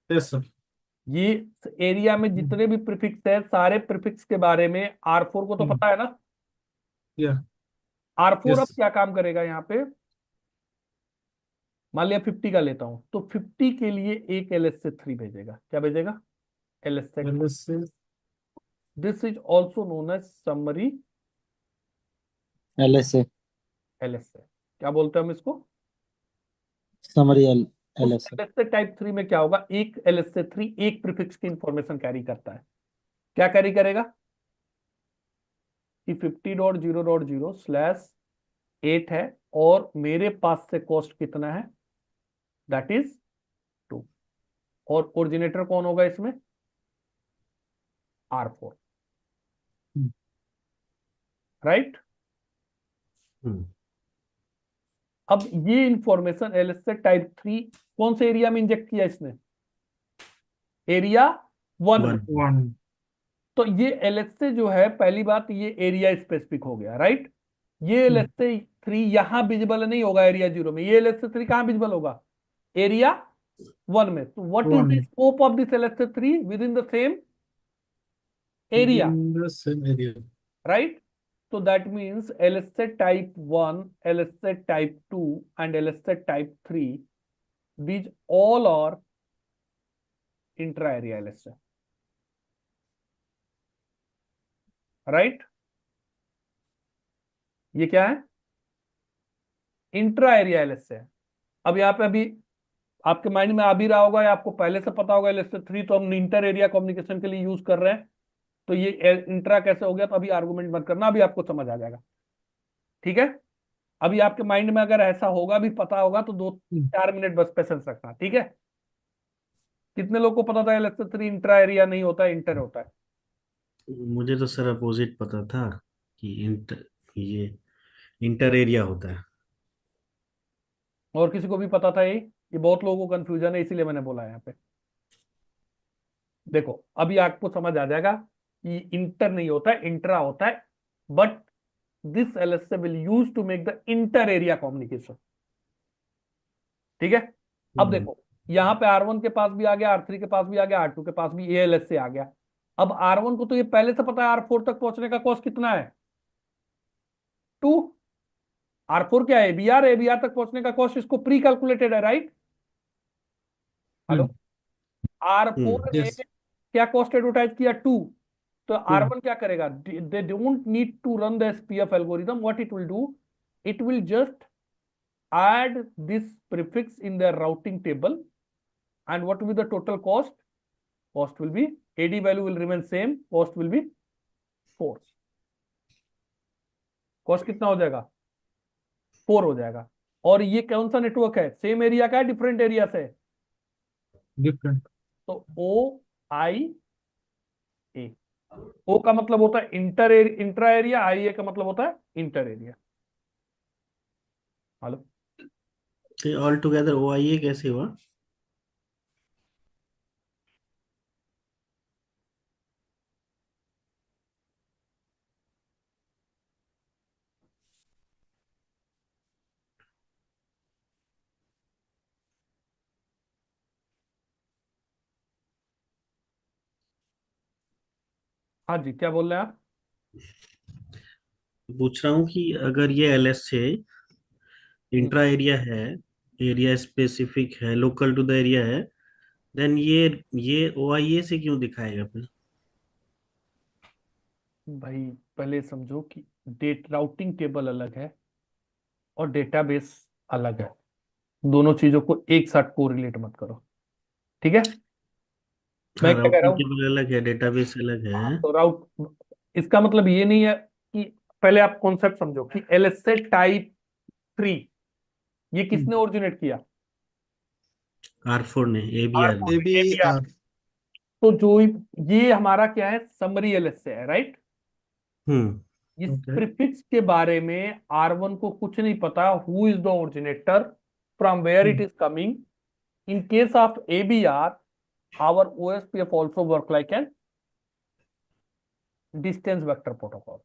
Yes, sir. ये एरिया में जितने भी प्रीफिक्स है, सारे प्रीफिक्स के बारे में R4 को तो हम्म। पता है ना। Yeah. R4 अब Yes. क्या काम करेगा यहाँ पे, मान लिया 50 का लेता हूं, तो 50 के लिए एक LS3 भेजेगा। क्या भेजेगा? LS3। LSA. This is also known as summary LSA, LS। क्या बोलते हैं हम इसको? समरी उस LSA। LS टाइप 3 में क्या होगा, एक LS3 एक प्रीफिक्स की इंफॉर्मेशन कैरी करता है। क्या कैरी करेगा कि 50.0.0/8 है, और मेरे पास से कॉस्ट कितना है, दैट इज 2। और ओरिजिनेटर कौन होगा इसमें? R4, हम्म। राइट? हम्म। अब ये इंफॉर्मेशन LS टाइप 3 कौन से एरिया में इंजेक्ट किया इसने? एरिया 1 में। 1. तो ये LSA जो है, पहली बात ये एरिया स्पेसिफिक हो गया, राइट? ये LSA3 यहां विजिबल नहीं होगा एरिया 0 में। ये LSA3 कहां विजिबल होगा? एरिया 1 में। तो what is the 1. Scope of this LSA3 with in the same area, Within the same area. Right? So that means LSA type 1, LSA type 2 and LSA type 3, these all are intra-area LSA, right? ये क्या है? Intra-area LSA। अब यहाँ पे अभी आपके mind में आ भी रहा होगा या आपको पहले से पता होगा, LSA3 तो हम इंटर एरिया कम्युनिकेशन के लिए यूज कर रहे हैं, तो ये इंट्रा कैसे हो गया? तो अभी आर्गुमेंट मत करना, अभी आपको समझ आ जाएगा, ठीक है? अभी आपके माइंड में अगर ऐसा होगा भी, पता होगा, तो 2-4 मिनट बस पेशेंस रखना, ठीक है? कितने लोग को पता था LSA3 इंट्रा एरिया नहीं होता है, इंटर होता है? मुझे तो सर अपोजिट पता था कि ये इंटर एरिया होता है। और किसी को भी पता था? ये बहुत लोगों को कंफ्यूजन है, इसीलिए मैंने बोला यहाँ पे। देखो अभी आपको समझ आ जाएगा कि इंटर नहीं होता है, इंट्रा होता है, but this LSA will use to make the inter area communication, ठीक है? अब देखो यहाँ पे R1 के पास भी आ गया, R3 के पास भी आ गया, R2 के पास भी ये LSA आ गया। अब R1 को तो ये पहले से पता है R4 तक पहुंचने का कॉस्ट कितना है, 2। R4 क्या है? ABR, ABR तक पहुंचने का कॉस्ट इसको प्री कैलकुलेटेड है, राइट? हेलो। R4 ने Yes. क्या कॉस्ट एडवर्टाइज किया, 2। तो 2. R1 क्या करेगा? They don't need to run the SPF algorithm. What it will do, it will just add this prefix in their routing table, and what will be the total cost? Cost will be, AD value will remain same, cost will be 4। Cost कितना हो जाएगा? 4 हो जाएगा। और ये कौन सा network है, सेम एरिया का है, डिफरेंट एरिया से? Different. तो OIA, O का मतलब होता है इंट्रा एरिया, IA का मतलब होता है इंटर एरिया। हेलो। तो ऑल टुगेदर OIA कैसे हुआ? हाँ जी, क्या बोल रहे हैं आप? पूछ रहा हूँ कि अगर ये LSA इंट्रा एरिया है, एरिया स्पेसिफिक है, लोकल टू द एरिया है, देन ये OIA से क्यों दिखाएगा फिर? भाई पहले समझो कि डेट राउटिंग टेबल अलग है और डेटाबेस अलग है। दोनों चीजों को एक साथ कोरिलेट मत करो। ठीक है, हाँ, मैं क्या कह रहा राउटिंग हूँ? टेबल अलग है, डेटाबेस अलग है। तो राउट, इसका मतलब ये नहीं है कि, पहले आप कॉन्सेप्ट समझो कि एलएसए टाइप 3 ये किसने ओरिजिनेट किया? R4 ने, ABR R4 ने। ने, ABR। तो जो ये हमारा क्या है, समरी एलएसए है, राइट? हम्म इस Okay. प्रीफिक्स के बारे में R1 को कुछ नहीं पता, who is the originator, from where it is coming. In case of ABR, our OSPF also work like an distance vector protocol.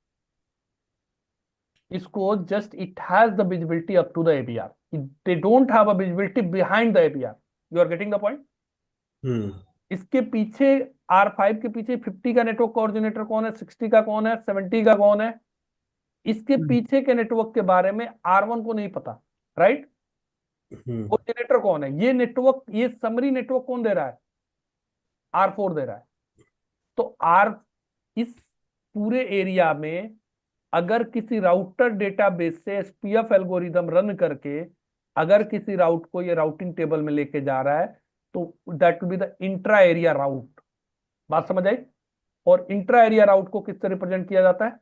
इसको just it has the visibility up to the ABR. They don't have a visibility behind the ABR. You are getting the point? हम्म इसके पीछे R5 के पीछे 50 का network coordinator कौन है, 60 का कौन है, 70 का कौन है, इसके पीछे के नेटवर्क के बारे में R1 को नहीं पता, राइट? हम्म कोऑर्डिनेटर कौन है, ये नेटवर्क, ये समरी नेटवर्क कौन दे रहा है? R4 दे रहा है। तो आर इस पूरे एरिया में अगर किसी राउटर डेटाबेस से एसपीएफ एल्गोरिदम रन करके अगर किसी राउट को ये राउटिंग टेबल में लेके जा रहा है, तो that will be the intra area route. बात समझ आई? और इंट्रा एरिया राउट को किससे रिप्रेजेंट किया जाता है?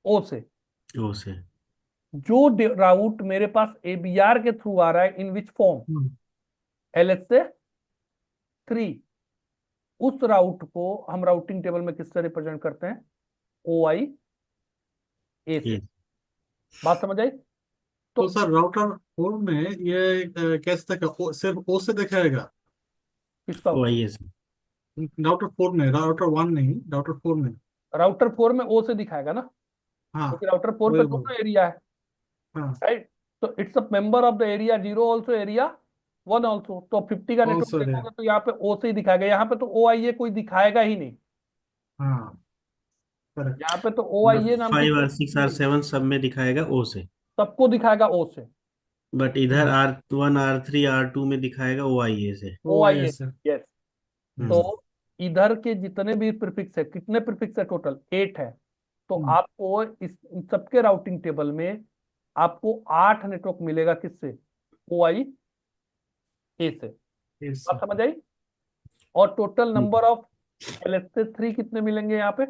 ओ से। ओ से। जो राउट मेरे पास एबीआर के थ्रू आ रहा है, इन विच फॉर्म? एलएसए 3। उस राउट को हम राउटिंग टेबल में किससे रिप्रेजेंट करते हैं? OI A से। ये बात समझ आई? तो सर राउटर 4 में ये कैसे देखा, सिर्फ ओ से दिखाएगा? किसका? OIA से। राउटर 4 में, राउटर 1 नहीं, राउटर 4 में। राउटर 4 में O से दिखाएगा ना, हाँ, क्योंकि राउटर 4 पे वही बोल। दोनों एरिया है, हाँ, राइट? तो it's a member of the area 0 also, area 1 also. तो 50 का नेटवर्क ऑल्सो देखोगे देयर। तो यहाँ पे O से ही दिखाएगा, यहाँ पे तो OIA कोई दिखाएगा ही नहीं। हाँ, करेक्ट। यहाँ पे तो मतलब OIA नाम की 5 कोई R6 चीज नहीं, R7 सब में दिखाएगा O से, सबको दिखाएगा O से। बट इधर R1 R3 R2 में दिखाएगा OIA से। OIA, से। यस। तो हम्म इधर के जितने भी प्रीफिक्स है, कितने प्रीफिक्स है टोटल? 8 है। तो आपको इन सबके राउटिंग टेबल में आपको 8 नेटवर्क मिलेगा, किससे? OIA से। बात समझ आई? और टोटल नंबर ऑफ LSA 3 कितने मिलेंगे यहाँ पे?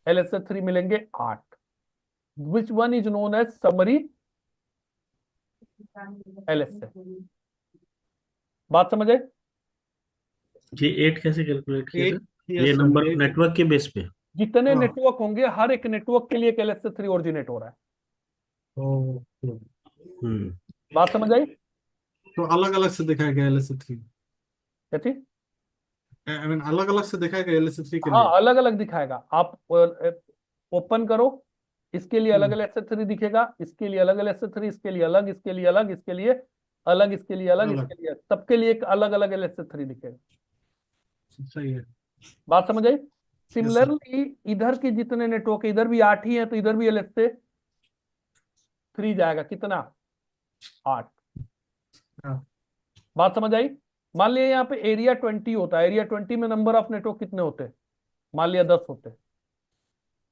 LSA 3 मिलेंगे 8। Which one is known as summary LSA। बात समझ आई? ये 8 कैसे कैलकुलेट किया था? 8, ये यस सर, नंबर 8। नेटवर्क के बेस पे। जितने हाँ। नेटवर्क होंगे, हर एक नेटवर्क के लिए एक LSA 3 ओरिजिनेट हो रहा है। ओके। हम्म बात समझ आई? तो अलग अलग से दिखाएगा LS3? क्या चीज? आई मीन अलग अलग से दिखाएगा LS3 के हाँ, लिए? अलग अलग दिखाएगा। आप ओपन करो, इसके लिए अलग अलग LSA 3 दिखेगा, इसके लिए अलग LSA 3, इसके लिए अलग, इसके लिए अलग, इसके लिए अलग, इसके लिए अलग, अलग। इसके लिए सबके लिए एक अलग अलग LSA 3 दिखेगा। सही है। बात समझ आई? Yes sir. सिमिलरली इधर के जितने नेटवर्क, इधर भी 8 ही है, तो इधर भी LSA 3 जाएगा। कितना? 8। हाँ, बात समझ आई? मान लिया यहाँ पे एरिया 20 होता है, एरिया 20 में नंबर ऑफ नेटवर्क कितने होते हैं? मान लिया 10 होते हैं।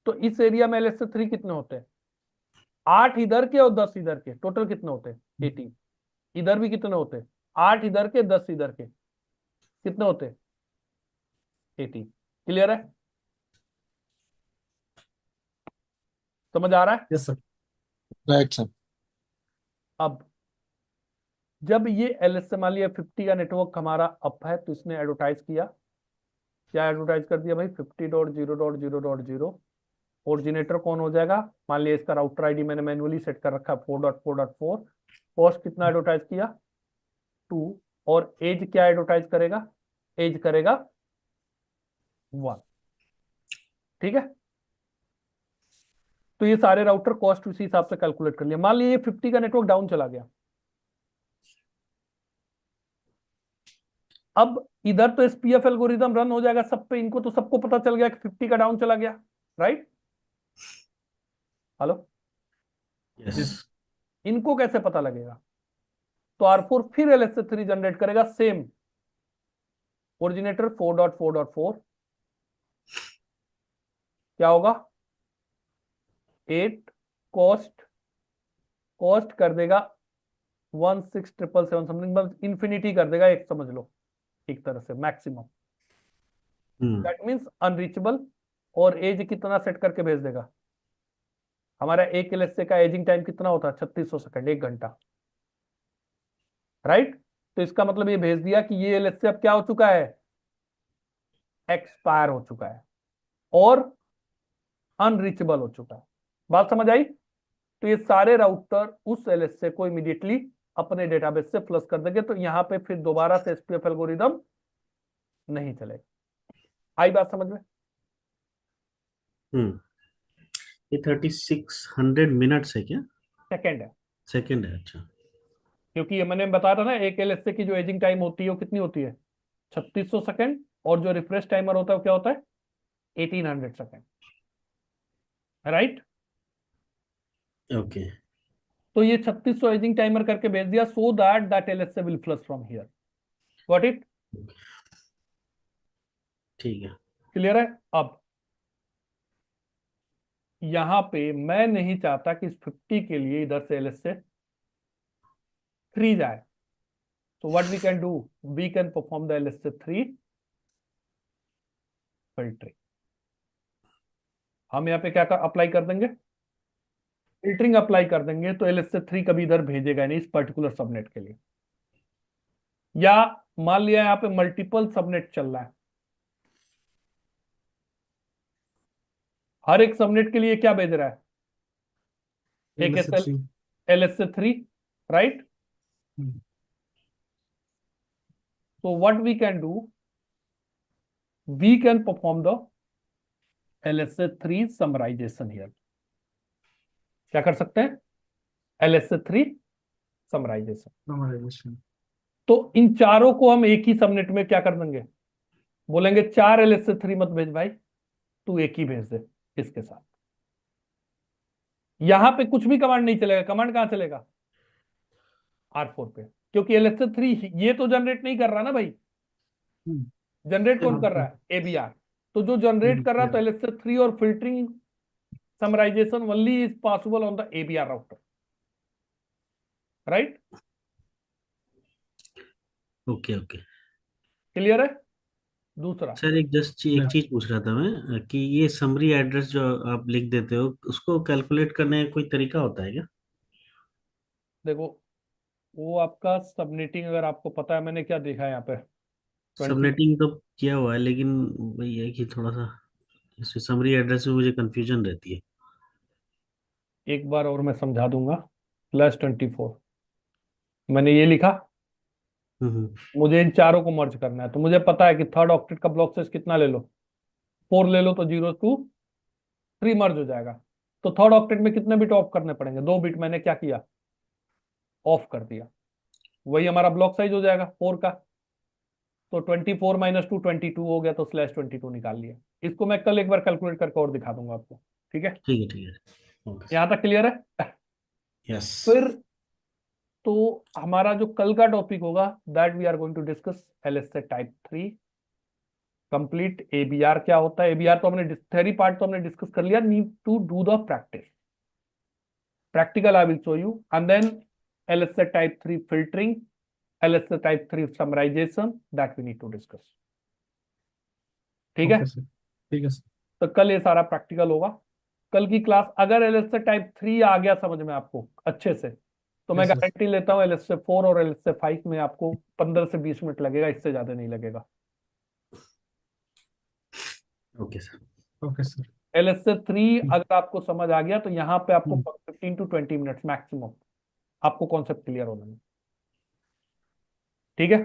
तो इस एरिया में LSA 3 कितने होते हैं? 8 इधर के और 10 इधर के, टोटल कितने होते हैं? 18। इधर भी कितने होते हैं? 8 इधर के, 10 इधर के, कितने होते हैं? 18। क्लियर है? समझ आ रहा है? Yes sir. Right sir. अब जब ये LSA, मान लिया 50 का नेटवर्क हमारा अप है, तो इसने एडवर्टाइज किया। क्या एडवर्टाइज कर दिया भाई? 50.0.0.0। ओरिजिनेटर कौन हो जाएगा? मान लिया इसका राउटर आईडी मैंने मैन्युअली सेट कर रखा है 4.4.4। कॉस्ट कितना एडवर्टाइज किया? 2। और एज क्या एडवर्टाइज करेगा? एज करेगा 1। ठीक है? तो ये सारे राउटर कॉस्ट उसी हिसाब से कैलकुलेट कर लिया। मान लिया ये 50 का नेटवर्क डाउन चला गया। अब इधर तो एसपीएफ एल्गोरिदम रन हो जाएगा सब पे, इनको तो सबको पता चल गया कि 50 का डाउन चला गया, राइट? हेलो? यस। इनको कैसे पता लगेगा? तो R4 फिर LSA 3 जनरेट करेगा, सेम ओरिजिनेटर 4.4.4। क्या होगा? 8 कॉस्ट कर देगा 16,777 समथिंग, बस इन्फिनिटी कर देगा एक, समझ लो एक तरह से मैक्सिमम। That means unreachable. और एज कितना सेट करके भेज देगा? हमारा एक एलएसए का एजिंग टाइम कितना होता है? 3600 सेकंड, 1 घंटा, राइट। तो इसका मतलब ये भेज दिया कि ये एलएसए अब क्या हो चुका है? एक्सपायर हो चुका है और अनरीचेबल हो चुका है। बात समझ आई? तो ये सारे राउटर उस एलएसए को इमीडिएटली अपने डेटाबेस से फ्लश कर देंगे, तो यहां पे फिर दोबारा से एसपीएफ एल्गोरिदम नहीं चलेगा। आई बात समझ में? ये 3600 मिनट्स है क्या? सेकेंड है, सेकंड है, अच्छा। क्योंकि ये मैंने बताया था ना, एक एलएसए की जो एजिंग टाइम होती है वो कितनी होती है? 3600 सेकंड। और जो रिफ्रेश टाइमर होता है वो क्या होता है? 1800 सेकंड, राइट। ओके, तो ये 3600 एजिंग टाइमर करके भेज दिया, so that that LSA will flush from here. Got it? ठीक है। क्लियर है? अब यहां पे मैं नहीं चाहता कि इस 50 के लिए इधर से एलएसए 3 जाए, so what we can do, we can perform the LSA3 filtering। हम यहाँ पे क्या अप्लाई कर देंगे? फिल्टरिंग अप्लाई कर देंगे, तो LSA3 कभी इधर भेजेगा नहीं इस पर्टिकुलर सबनेट के लिए। या मान लिया यहाँ पे मल्टीपल सबनेट चल रहा है, हर एक सबनेट के लिए क्या भेज रहा है? एक LSA3 LSA3, right. So what we can do, we can perform the LSA3 summarization here। क्या कर सकते हैं? LSA3 summarization। summarization। तो इन चारों को हम एक ही सबनेट में क्या कर देंगे? बोलेंगे 4 LSA3 मत भेज भाई, तू एक ही भेज दे इसके साथ। यहां पे कुछ भी कमांड नहीं चलेगा। कमांड कहां चलेगा? R4 पे, क्योंकि LSA3 ये तो जनरेट नहीं कर रहा ना भाई। जनरेट कौन कर रहा है? ABR। तो जो जनरेट कर रहा है तो LSA3 और filtering summarization only is possible on the ABR router, right. Okay okay clear है? दूसरा, सर, एक चीज पूछ रहा था मैं कि ये समरी एड्रेस जो आप लिख देते हो उसको कैलकुलेट करने का कोई तरीका होता है क्या? देखो वो आपका सबनेटिंग, अगर आपको पता है मैंने क्या देखा है यहाँ पे 20। सबनेटिंग तो किया हुआ है, लेकिन वही है कि थोड़ा सा इसमें समरी एड्रेस में मुझे कंफ्यूजन रहती है। एक बार और मैं समझा दूंगा। +24 मैंने ये लिखा, हम्म। मुझे इन चारों को मर्ज करना है, तो मुझे पता है कि थर्ड ऑक्टेट का ब्लॉक साइज कितना ले लो? 4 ले लो, तो 0 2 3 मर्ज हो जाएगा। तो थर्ड ऑक्टेट में कितने बिट ऑफ करने पड़ेंगे? 2 बिट मैंने क्या किया? ऑफ कर दिया। वही हमारा ब्लॉक साइज हो जाएगा 4 का। तो 24 - 2 22 हो गया, तो /22 निकाल लिया। इसको मैं कल एक बार कैलकुलेट करके और दिखा दूंगा आपको, ठीक है? ठीक है, ठीक है, ओके। यहां तक क्लियर है? यस। फिर तो हमारा जो कल का टॉपिक होगा, that we are going to discuss LSA type 3 complete. ABR क्या होता है? ABR तो हमने थ्योरी पार्ट तो हमने डिस्कस कर लिया। Need to do the practice, practical I will show you, and then LSA type 3 filtering, LSA type 3 summarization, that we need to discuss। ठीक है? ओके सर, ठीक है सर। तो कल ये सारा प्रैक्टिकल होगा। कल की क्लास अगर LSA टाइप 3 आ गया समझ में आपको अच्छे से, तो मैं Yes, sir। गारंटी लेता हूँ LSA 4 और LSA 5 में आपको 15 से 20 मिनट लगेगा, इससे ज्यादा नहीं लगेगा। Okay sir. Okay sir. LSA 3 अगर आपको समझ आ गया, तो यहाँ पे आपको 15 to 20 मिनट्स मैक्सिमम आपको कॉन्सेप्ट क्लियर होना है, ठीक है?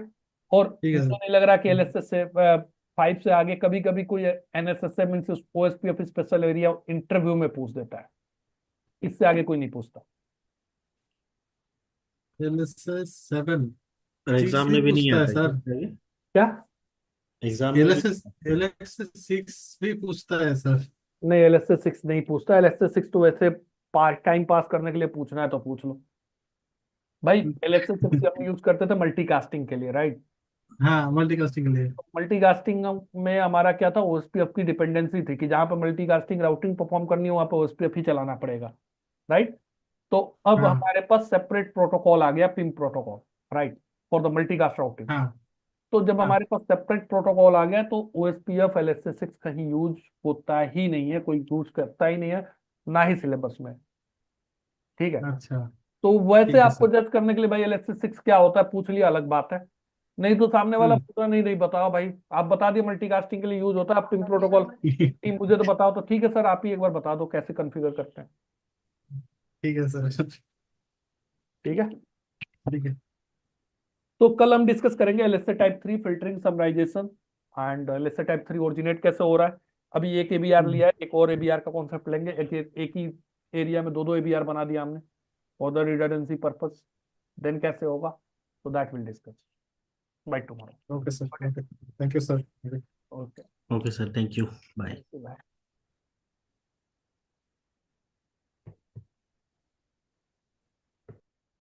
और ठीक है मुझे सर। नहीं लग रहा कि LSA से 5 से आगे कभी कभी कोई NSSA means OSPF special area interview में पूछ देता है, इससे आगे कोई नहीं पूछता। LSA 7 और एग्जाम 6 में भी भी नहीं पूछता है आता है सर। क्या? क्या? एग्जाम में भी? LSA 6 भी पूछता है सर। नहीं, LSA 6 नहीं पूछता। LSA 6 तो वैसे टाइम पास करने के लिए पूछना है तो पूछ लो भाई। LSA 6 हम यूज करते थे मल्टीकास्टिंग के लिए, राइट। हाँ, मल्टीकास्टिंग के लिए। मल्टीकास्टिंग में हमारा क्या था? OSPF की डिपेंडेंसी थी कि जहां पर मल्टीकास्टिंग राउटिंग परफॉर्म करनी हो वहां पर OSPF ही चलाना पड़ेगा, राइट। तो अब हाँ हमारे पास सेपरेट प्रोटोकॉल आ गया, Pym protocol, right, for the multicast routing. हाँ तो जब हाँ हमारे पास सेपरेट प्रोटोकॉल आ गया तो OSPF LSA6 कहीं यूज होता ही नहीं है, कोई यूज करता ही नहीं है, ना ही सिलेबस में। ठीक है, अच्छा तो वैसे ठीक है आपको सर। जज करने के लिए भाई LSA6 क्या होता है पूछ लिया, अलग बात है। नहीं तो सामने वाला हम्म पूछ रहा, नहीं नहीं बताओ भाई, आप बता दिए मल्टीकास्टिंग के लिए यूज होता है, आप पिन प्रोटोकॉल टीम मुझे तो बताओ, तो ठीक है सर आप ही एक बार बता दो कैसे कॉन्फ़िगर करते हैं। ठीक है सर। ठीक है, ठीक है। तो कल हम डिस्कस करेंगे LSA type 3 filtering summarization and LSA type 3 originate कैसे हो रहा है। अभी एक ABR हम्म, लिया है, एक और ABR का कॉन्सेप्ट लेंगे, एक ही एरिया में दो दो ABR बना दिया हमने for the redundancy purpose, then कैसे होगा, तो that will discuss by tomorrow. Okay sir. Okay thank you sir. Okay, okay sir, thank you, bye. Bye.